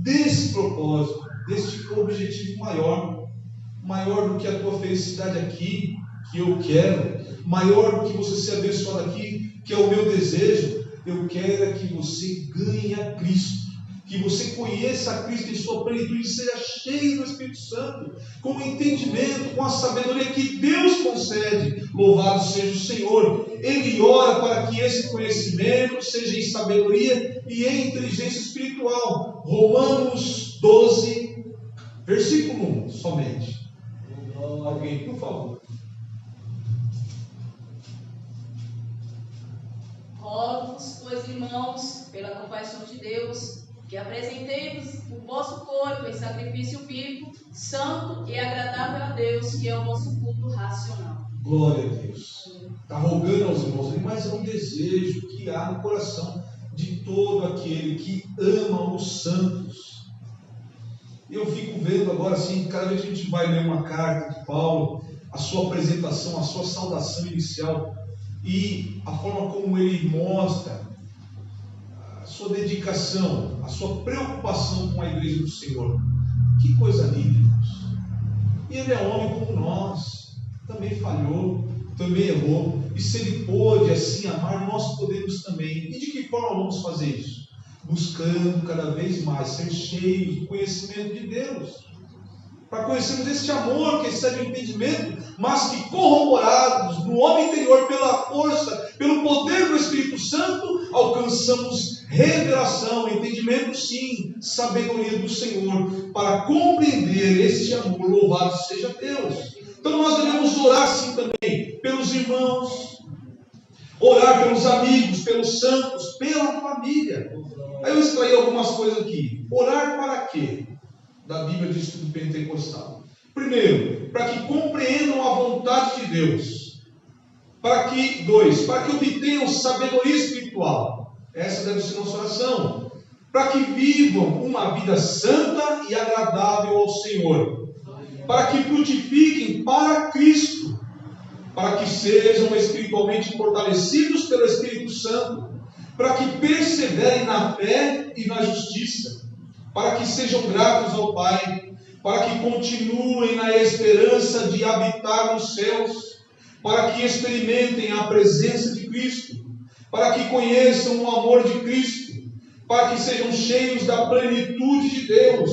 desse propósito, deste objetivo maior do que a tua felicidade aqui, que eu quero, maior do que você ser abençoado aqui, que é o meu desejo. Eu quero é que você ganhe a Cristo, que você conheça a Cristo em sua plenitude, seja cheio do Espírito Santo, com o entendimento, com a sabedoria que Deus concede. Louvado seja o Senhor. Ele ora para que esse conhecimento seja em sabedoria e em inteligência espiritual. Romanos 12, versículo 1 somente. Alguém, por favor. Rogo-vos, pois, irmãos, pela compaixão de Deus, que apresentei-vos o vosso corpo em sacrifício vivo, santo e agradável a Deus, que é o vosso culto racional. Glória a Deus. Está rogando aos irmãos, mas é um desejo que há no coração de todo aquele que ama os santos. Eu fico vendo agora assim, cada vez que a gente vai ler uma carta de Paulo, a sua apresentação, a sua saudação inicial e a forma como ele mostra a sua dedicação, a sua preocupação com a igreja do Senhor. Que coisa linda, irmãos. E ele é homem como nós, também falhou, também errou, e se ele pôde assim amar, nós podemos também. E de que forma vamos fazer isso? Buscando cada vez mais ser cheios do conhecimento de Deus, para conhecermos este amor que excede o entendimento, mas que corroborados no homem interior pela força, pelo poder do Espírito Santo, alcançamos revelação, entendimento sim, sabedoria do Senhor, para compreender este amor. Louvado seja Deus. Então nós devemos orar sim também pelos irmãos, orar pelos amigos, pelos santos, pela família. Aí eu extraí algumas coisas aqui. Orar para quê? Da Bíblia de Estudo Pentecostal. Primeiro, para que compreendam a vontade de Deus. Para que obtenham sabedoria espiritual. Essa deve ser nossa oração. Para que vivam uma vida santa e agradável ao Senhor. Para que frutifiquem para Cristo. Para que sejam espiritualmente fortalecidos pelo Espírito Santo. Para que perseverem na fé e na justiça. Para que sejam gratos ao Pai, para que continuem na esperança de habitar nos céus, para que experimentem a presença de Cristo, para que conheçam o amor de Cristo, para que sejam cheios da plenitude de Deus,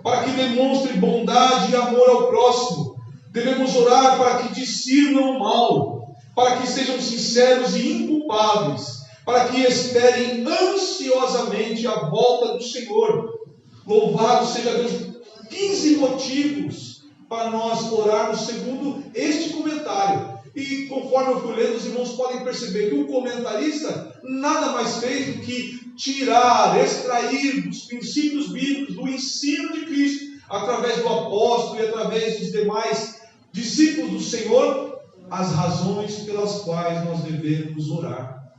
para que demonstrem bondade e amor ao próximo. Devemos orar para que discernam o mal, para que sejam sinceros e inculpáveis, para que esperem ansiosamente a volta do Senhor. Louvado seja Deus. 15 motivos para nós orarmos segundo este comentário. E conforme eu fui lendo, os irmãos podem perceber que o comentarista nada mais fez do que extrair dos princípios bíblicos, do ensino de Cristo, através do apóstolo e através dos demais discípulos do Senhor, as razões pelas quais nós devemos orar.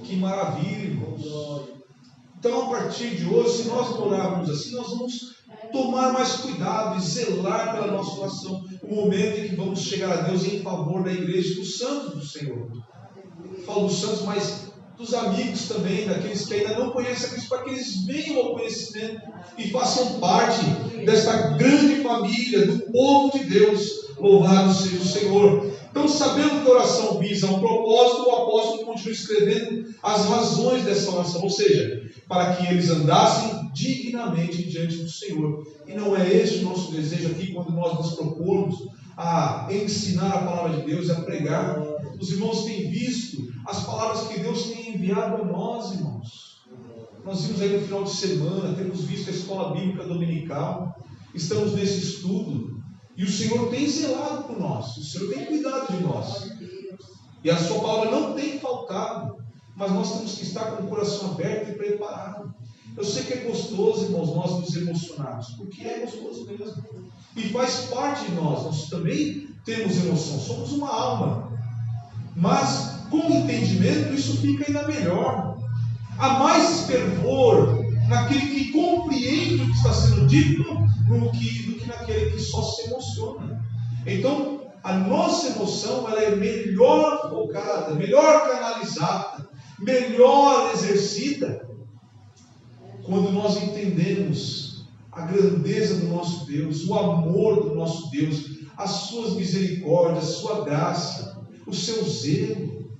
Que maravilha, irmãos. Então, a partir de hoje, se nós orarmos assim, nós vamos tomar mais cuidado e zelar pela nossa oração. O momento em que vamos chegar a Deus em favor da igreja, dos santos do Senhor. Falo dos santos, mas dos amigos também, daqueles que ainda não conhecem a Cristo, para que eles venham ao conhecimento e façam parte desta grande família, do povo de Deus. Louvado seja o Senhor. Então, sabendo que a oração visa um propósito, o apóstolo continua escrevendo as razões dessa oração, ou seja, para que eles andassem dignamente diante do Senhor. E não é este o nosso desejo aqui, quando nós nos propomos a ensinar a palavra de Deus, a pregar. Os irmãos têm visto as palavras que Deus tem enviado a nós, irmãos. Nós vimos aí no final de semana, temos visto a escola bíblica dominical, estamos nesse estudo. E o Senhor tem zelado por nós, o Senhor tem cuidado de nós. E a sua palavra não tem faltado, mas nós temos que estar com o coração aberto e preparado. Eu sei que é gostoso, irmãos, nós nos emocionarmos, porque é gostoso mesmo. E faz parte de nós, nós também temos emoção, somos uma alma. Mas com entendimento isso fica ainda melhor. Há mais fervor naquele que compreende o que está sendo dito do que naquele que só se emociona. Então, a nossa emoção ela é melhor focada, melhor canalizada, melhor exercida quando nós entendemos a grandeza do nosso Deus, o amor do nosso Deus, as suas misericórdias, a sua graça, o seu zelo,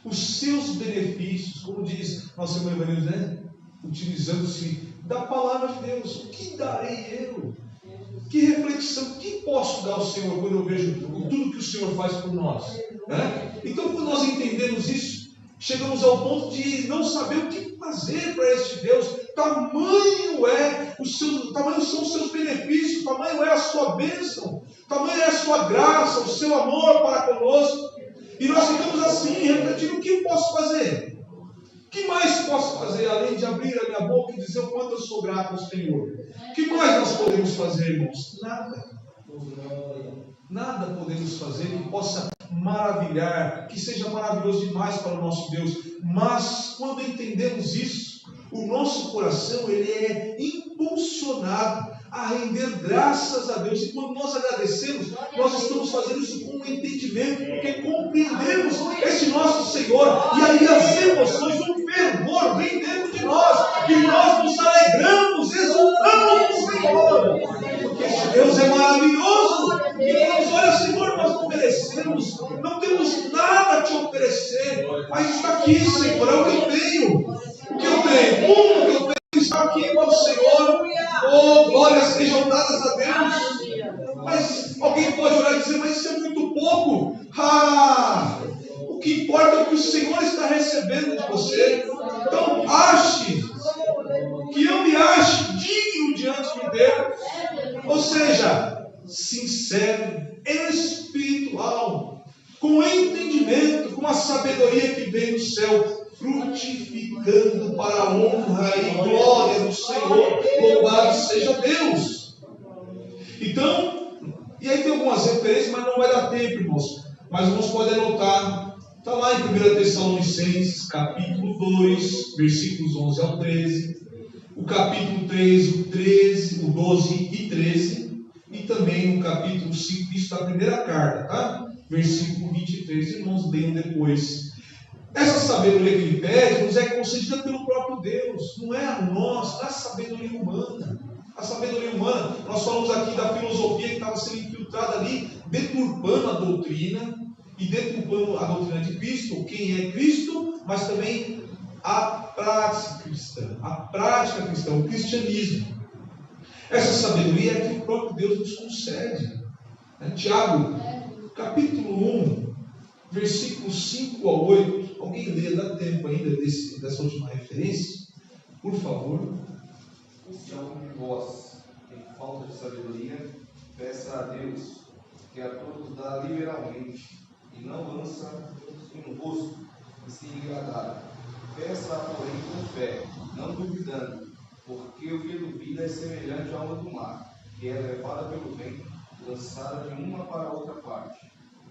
os seus benefícios, como diz nosso irmão Evangelho, né? Utilizando-se da palavra de Deus. O que darei eu? Que reflexão, o que posso dar ao Senhor quando eu vejo tudo que o Senhor faz por nós? Né? Então, quando nós entendemos isso, chegamos ao ponto de não saber o que fazer para este Deus. Tamanho são os seus benefícios, tamanho é a sua bênção, tamanho é a sua graça, o seu amor para conosco. E nós ficamos assim, refletindo: o que eu posso fazer? O que mais posso fazer, além de abrir a minha boca e dizer o quanto eu sou grato ao Senhor? O que mais nós podemos fazer, irmãos? Nada. Nada podemos fazer que possa maravilhar, que seja maravilhoso demais para o nosso Deus. Mas quando entendemos isso, o nosso coração ele é impulsionado a render graças a Deus. E quando nós agradecemos, nós estamos fazendo isso com um entendimento, porque compreendemos esse nosso Senhor. E aí as emoções, um fervor vem dentro de nós, e nós nos alegramos, exultamos no Senhor, porque esse Deus é maravilhoso. E nós, olha, Senhor, nós não merecemos, não temos nada a te oferecer, mas está aqui, Senhor, é o que eu tenho. O que eu tenho? Tudo que eu tenho está aqui com o Senhor. Oh, glórias sejam dadas a Deus. Mas alguém pode orar e dizer: mas isso é muito pouco. O que importa é o que o Senhor está recebendo de você. Então, que eu me ache digno diante de Deus. Ou seja, sincero, espiritual, com entendimento, com a sabedoria que vem do céu, frutificando para a honra e glória do Senhor. Louvado seja Deus. Então, e aí tem algumas referências, mas não vai dar tempo, irmãos. Mas irmãos podem anotar. Está lá em 1 Tessalonicenses, capítulo 2, versículos 11 ao 13. O capítulo 3, o 13, o 12 e 13. E também no capítulo 5, isso da primeira carta, tá? Versículo 23. Irmãos, leiam depois. Essa sabedoria que ele pede nos é concedida pelo próprio Deus, não é a nossa, não é a sabedoria humana. A sabedoria humana, nós falamos aqui da filosofia que estava sendo infiltrada ali, deturpando a doutrina, e deturpando a doutrina de Cristo, quem é Cristo, mas também a prática cristã, o cristianismo. Essa sabedoria é que o próprio Deus nos concede. Tiago, capítulo 1, versículos 5 a 8. Alguém lê, dá tempo ainda dessa última referência? Por favor. Se algum de vós tem falta de sabedoria, peça a Deus, que a todos dá liberalmente, e não lança em rosto, e se lhe agradar. Peça, porém, com fé, não duvidando, porque o que duvida é semelhante à onda do mar, que é levada pelo vento, lançada de uma para outra parte.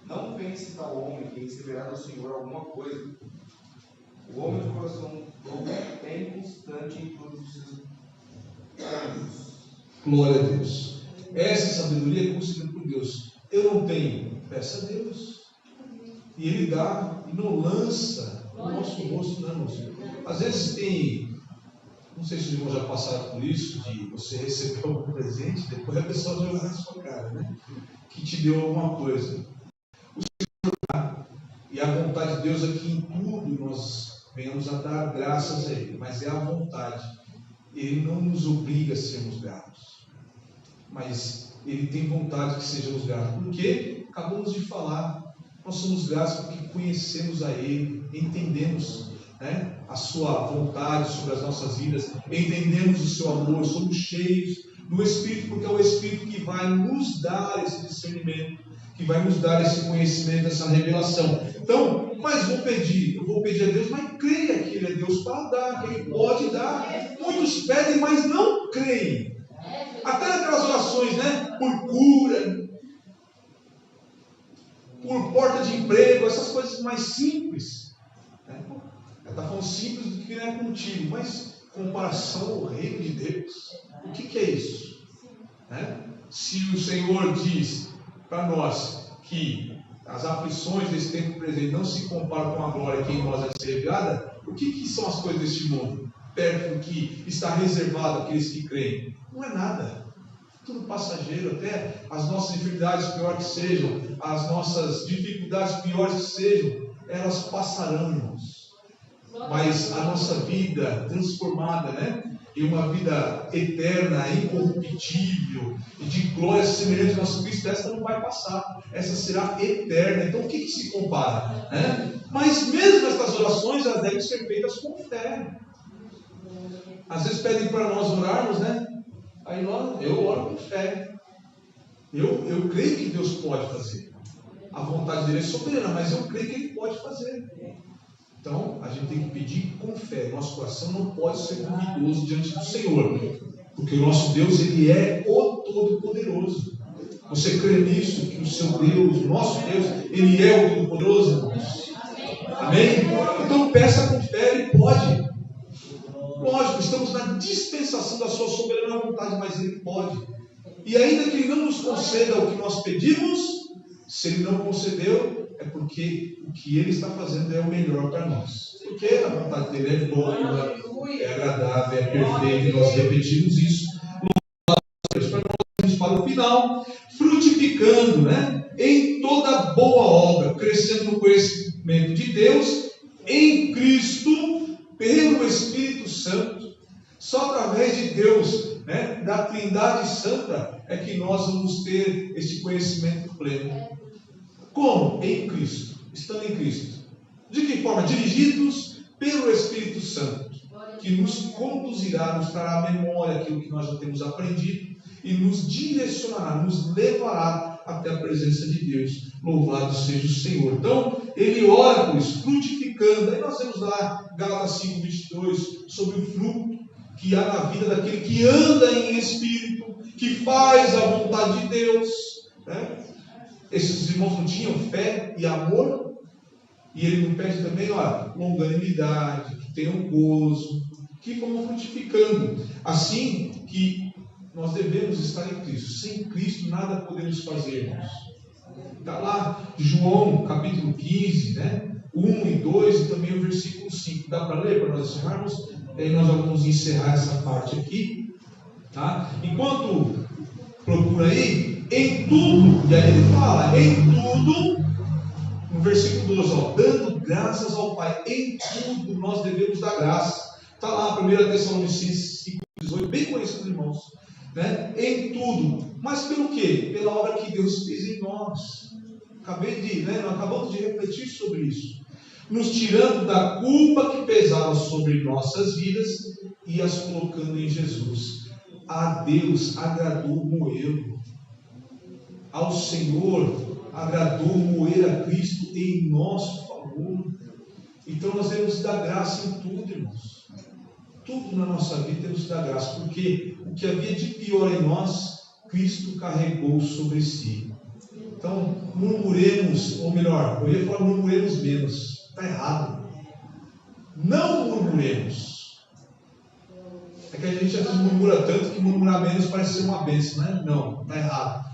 Não pense tal homem que receberá do Senhor alguma coisa. O homem de coração novo é inconstante em todos os seus caminhos. Glória a Deus. Essa sabedoria é concedida por Deus. Eu não tenho, peça a Deus. E Ele dá e não lança no nosso rosto, não, irmãos. Às vezes tem, não sei se os irmãos já passaram por isso, de você receber algum presente, depois a pessoa joga na sua cara, né? Que te deu alguma coisa. E a vontade de Deus é que em tudo nós venhamos a dar graças a Ele, mas é a vontade. Ele não nos obriga a sermos gratos, mas Ele tem vontade que sejamos gratos. Por quê? Acabamos de falar, nós somos gratos porque conhecemos a Ele, entendemos, né, a Sua vontade sobre as nossas vidas, entendemos o Seu amor, somos cheios do Espírito, porque é o Espírito que vai nos dar esse discernimento, que vai nos dar esse conhecimento, essa revelação. Então, mas eu vou pedir a Deus, mas creia que Ele é Deus para dar, que Ele pode dar. Muitos pedem, mas não creem. Até naquelas orações, né? Por cura, por porta de emprego, essas coisas mais simples. Né? Está falando simples do que não é contigo, mas comparação ao reino de Deus. O que é isso? Né? Se o Senhor diz para nós que as aflições desse tempo presente não se comparam com a glória que em nós é ser revelada, o que são as coisas deste mundo? perto do que está reservado àqueles que creem? Não é nada. Tudo passageiro, até as nossas enfermidades, pior que sejam, as nossas dificuldades, piores que sejam, elas passarão, irmãos. Mas a nossa vida transformada, né, em uma vida eterna, incorruptível, e de glória semelhante ao nosso Cristo, essa não vai passar, essa será eterna. Então o que se compara? Né? Mas mesmo estas orações, elas devem ser feitas com fé. Às vezes pedem para nós orarmos, né? Aí eu oro com fé. Eu creio que Deus pode fazer. A vontade dele é soberana, mas eu creio que ele pode fazer. Então, a gente tem que pedir com fé. Nosso coração não pode ser duvidoso diante do Senhor, porque o nosso Deus, ele é o Todo-Poderoso. Você crê nisso? Que o seu Deus, o nosso Deus, ele é o Todo-Poderoso, irmãos? Amém? Então, peça com fé, ele pode. Lógico, estamos na dispensação da sua soberana vontade, mas ele pode. E ainda que ele não nos conceda o que nós pedimos, se ele não concedeu, é porque o que ele está fazendo é o melhor para nós. Porque a vontade dele é boa, é agradável, é perfeita, e nós repetimos isso. Para nós, para o final, frutificando, né, em toda boa obra, crescendo no conhecimento de Deus, em Cristo, pelo Espírito Santo. Só através de Deus, né, da Trindade Santa, é que nós vamos ter este conhecimento pleno. Como? Em Cristo, estando em Cristo. De que forma? Dirigidos pelo Espírito Santo, que nos conduzirá, nos trará à memória aquilo que nós já temos aprendido e nos direcionará, nos levará até a presença de Deus. Louvado seja o Senhor. Então, ele ora por isso, frutificando. Aí nós vemos lá, Gálatas 5:22, sobre o fruto que há na vida daquele que anda em espírito, que faz a vontade de Deus, né? Esses irmãos não tinham fé e amor, e ele nos pede também, longanimidade, que tenham gozo, que vão frutificando. Assim que nós devemos estar em Cristo. Sem Cristo nada podemos fazer, irmãos. Está lá João capítulo 15, né? 1 e 2 e também o versículo 5. Dá para ler, para nós encerrarmos? Aí nós já vamos encerrar essa parte aqui, tá? Enquanto procura aí, em tudo, e aí ele fala, em tudo, no versículo 12, dando graças ao Pai, em tudo nós devemos dar graça. Está lá 1 Tessalonicenses 5:18, bem conhecido, irmãos, né? Em tudo, mas pelo quê? Pela obra que Deus fez em nós. Nós acabamos de refletir sobre isso, nos tirando da culpa que pesava sobre nossas vidas e as colocando em Jesus. A Deus agradou moê-lo. Ao Senhor agradou moer a Cristo em nosso favor. Então nós devemos dar graça em tudo, irmãos. Tudo na nossa vida temos que dar graça, porque o que havia de pior em nós, Cristo carregou sobre si. Então murmuremos, ou melhor, eu ia falar murmuremos menos. Está errado. Não murmuremos. É que a gente às vezes murmura tanto que murmurar menos parece ser uma bênção, né? Não, está errado.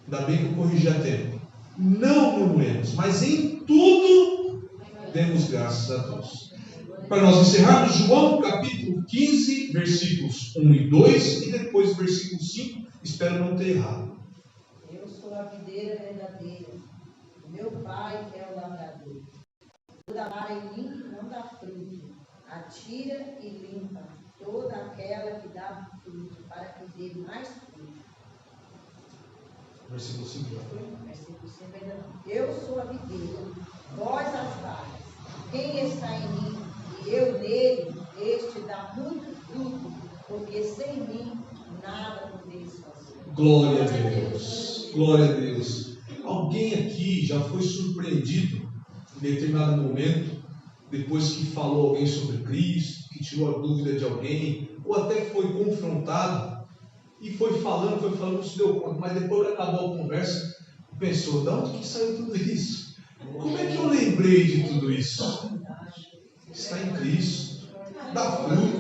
Ainda bem que eu corrigi a tempo. Não murmuremos, mas em tudo demos graças a Deus. Para nós encerrarmos, João capítulo 15, versículos 1 e 2 e depois versículo 5. Espero não ter errado. Eu sou a videira verdadeira, o meu Pai é o lavrador. Toda vara em mim que não dá fruto, atira e limpa toda aquela que dá fruto, para que dê mais fruto. Versículo 5 já foi? Versículo 5 ainda não. Eu sou a videira, vós as varas. Quem está em mim e eu nele, este dá muito fruto, porque sem mim nada podeis fazer. Glória a Deus. Glória a Deus. Alguém aqui já foi surpreendido em determinado momento, depois que falou alguém sobre Cristo, que tirou a dúvida de alguém, ou até foi confrontado, e foi falando, não se deu conta, mas depois que acabou a conversa, pensou, de onde que saiu tudo isso? Como é que eu lembrei de tudo isso? Está em Cristo, dá fruto.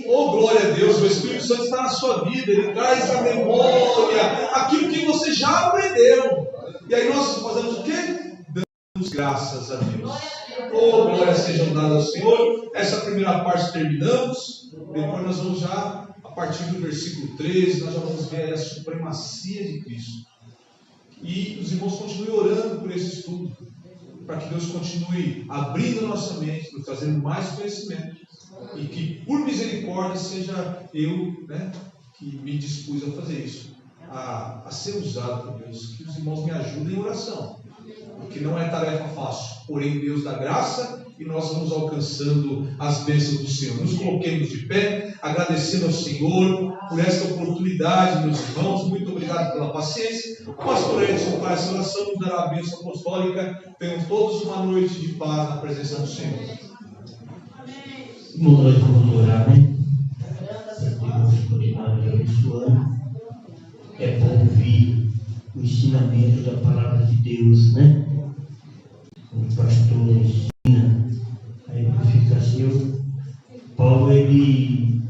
Oh, glória a Deus, o Espírito Santo está na sua vida, ele traz à memória aquilo que você já aprendeu. E aí nós fazemos o quê? Damos graças a Deus. Oh, glória seja dada ao Senhor. Essa primeira parte terminamos. Depois nós vamos já, a partir do versículo 13, nós já vamos ver a supremacia de Cristo. E os irmãos continuem orando por esse estudo, para que Deus continue abrindo a nossa mente, nos trazendo mais conhecimento. E que, por misericórdia, seja eu, que me dispus a fazer isso, a ser usado por Deus. Que os irmãos me ajudem em oração, porque não é tarefa fácil. Porém, Deus dá graça e nós vamos alcançando as bênçãos do Senhor. Nos coloquemos de pé, agradecendo ao Senhor por esta oportunidade, meus irmãos. Muito obrigado pela paciência. O pastor Edson faz essa oração, nos dará a bênção apostólica. Tenham todos uma noite de paz na presença do Senhor. Bom, nós vamos orar, né? Deus continuar nos abençoando. É bom ouvir o ensinamento da palavra de Deus, né? O pastor ensina a edificação. Paulo, ele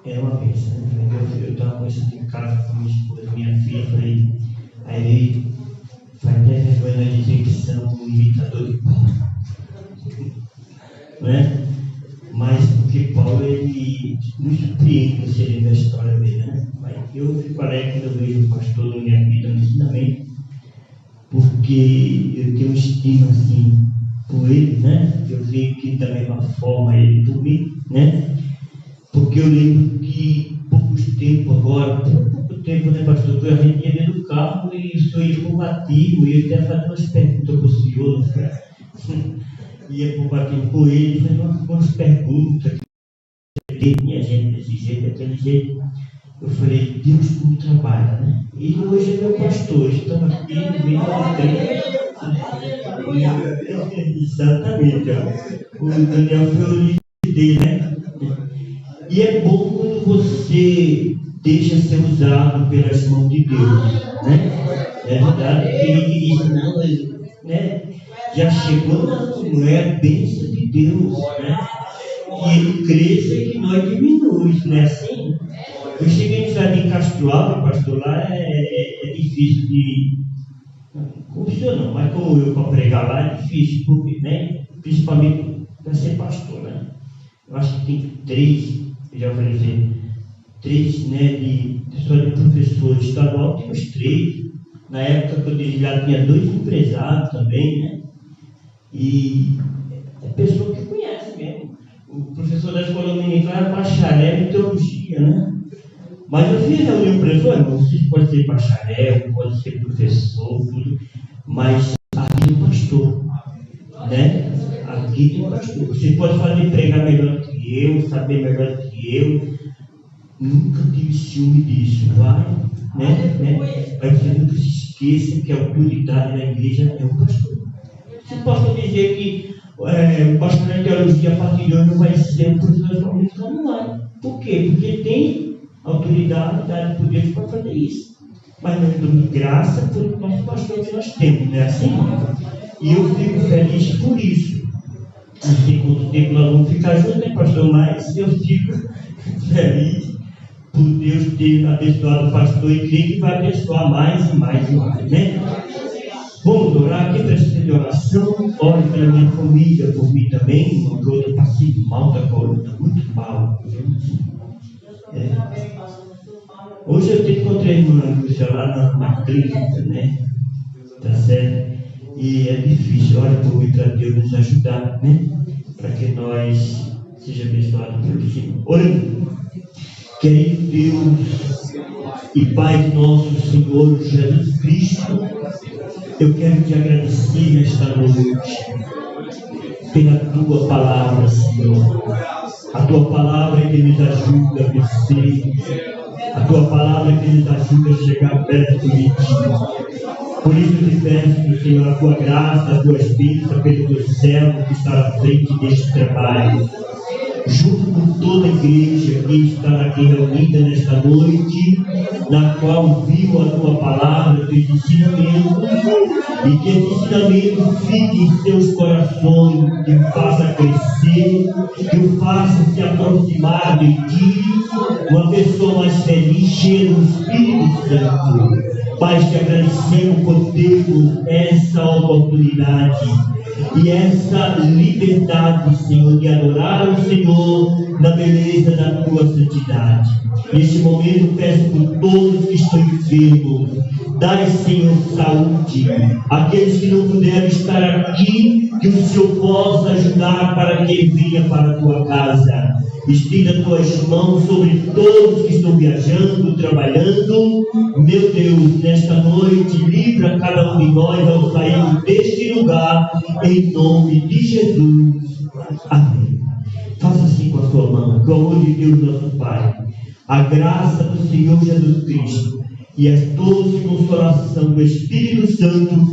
é uma bênção, né? Eu estava conversando em casa com minha esposa, minha filha, falei, aí ele faz até vergonha de dizer que são um imitador de Paulo, né? Mas porque Paulo, ele nos surpreende você lendo a história dele, né? Mas eu fico alegre quando eu vejo o pastor na minha vida no ensinamento, porque eu tenho estima assim por ele, né? Eu vejo que da mesma forma ele por mim, né? Porque eu lembro que pouco tempo, né, pastor? A gente ia dentro do carro e o senhor ia para o batismo, e eu ia fazer umas perguntas para o senhor, né? Ia para o batismo com ele, fazendo umas perguntas. Minha gente desse jeito, daquele jeito. Eu falei, Deus como trabalha, né? Ele hoje é meu pastor, estão aqui, vem exatamente, ó. O Daniel foi o líder dele, né? E é bom quando você deixa ser usado pelas mãos de Deus, né? É verdade que ele diz, não, né? Já chegou, não é a bênção de Deus, né? E ele cresça e que nós diminuímos, né? Assim, eu cheguei no Jardim Castro Alves, pastor, lá é difícil de... Como o senhor não, mas como eu para pregar lá é difícil, porque, né? Principalmente para ser pastor, né? Eu acho que tem 3, eu já falei assim, 3, né, só de professor estadual, tem uns 3. Na época que eu dirigi lá tinha 2 empresários também, né? E é pessoa que conhece mesmo. O professor da escola dominical era bacharel em teologia, né? Mas eu fiz reunião para ele, falei, você pode ser bacharel, pode ser professor, tudo, mas aqui é pastor, né? Aqui tem pastor. Você pode fazer pregar melhor que eu, saber melhor que eu. Nunca tive ciúme disso, vai, né? Mas você nunca se esqueça que a autoridade da igreja é o pastor. Você pode dizer que o pastor de teologia a partir de hoje não vai ser o professor dominical, não vai. Por quê? Porque tem autoridade, dá poder para fazer isso. Mas nós damos graça pelo nosso pastor que nós temos, não é assim? E eu fico feliz por isso. Não sei quanto tempo nós vamos ficar juntos, né, pastor? Mas eu fico feliz por Deus ter abençoado o pastor e creio que vai abençoar mais e mais e mais, né? Vamos orar, quem precisa de oração, ore pela minha família, por mim também. Eu passei mal da coluna, muito mal. Hoje eu encontrei a irmã Lúcia lá na clínica, né? Tá certo? E é difícil, olha por mim para Deus nos ajudar, né? Para que nós sejamos abençoados pelo Senhor. Orando. Querido Deus e Pai nosso Senhor Jesus Cristo, eu quero te agradecer nesta noite pela tua palavra, Senhor. A tua palavra que nos ajuda a vencer, a tua palavra que nos ajuda a chegar perto de ti. Por isso te peço, Senhor, a tua graça, as tuas bênçãos pelo teu servo que está à frente deste trabalho. Junto com toda a igreja que está aqui reunida nesta noite, na qual viu a tua palavra, teus ensinamentos, e que esse ensinamento fique em seus corações, que o faça crescer, que o faça se aproximar de ti, uma pessoa mais feliz, cheia do Espírito Santo. Pai, te agradecemos por termos essa oportunidade e essa liberdade, Senhor, de adorar o Senhor na beleza da tua santidade. Neste momento peço por todos que estão enfermos, dai, Senhor, saúde. Aqueles que não puderam estar aqui, que o Senhor possa ajudar para que ele venha para a tua casa. Estenda tuas mãos sobre todos que estão viajando, trabalhando. Meu Deus, nesta noite, livra cada um de nós ao sair deste lugar, em nome de Jesus. Amém. Faça assim com a sua mão, com o amor de Deus, nosso Pai, a graça do Senhor Jesus Cristo e a doce consolação do Espírito Santo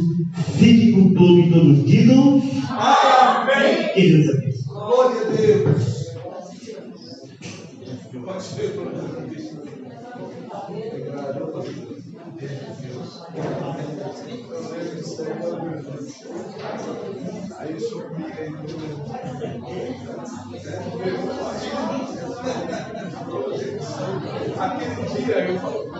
fique com todos e todos digam amém. Que Deus abençoe. Glória a Deus. Eu participei do programa. Aí o senhor fica aí. Aquele dia eu falo.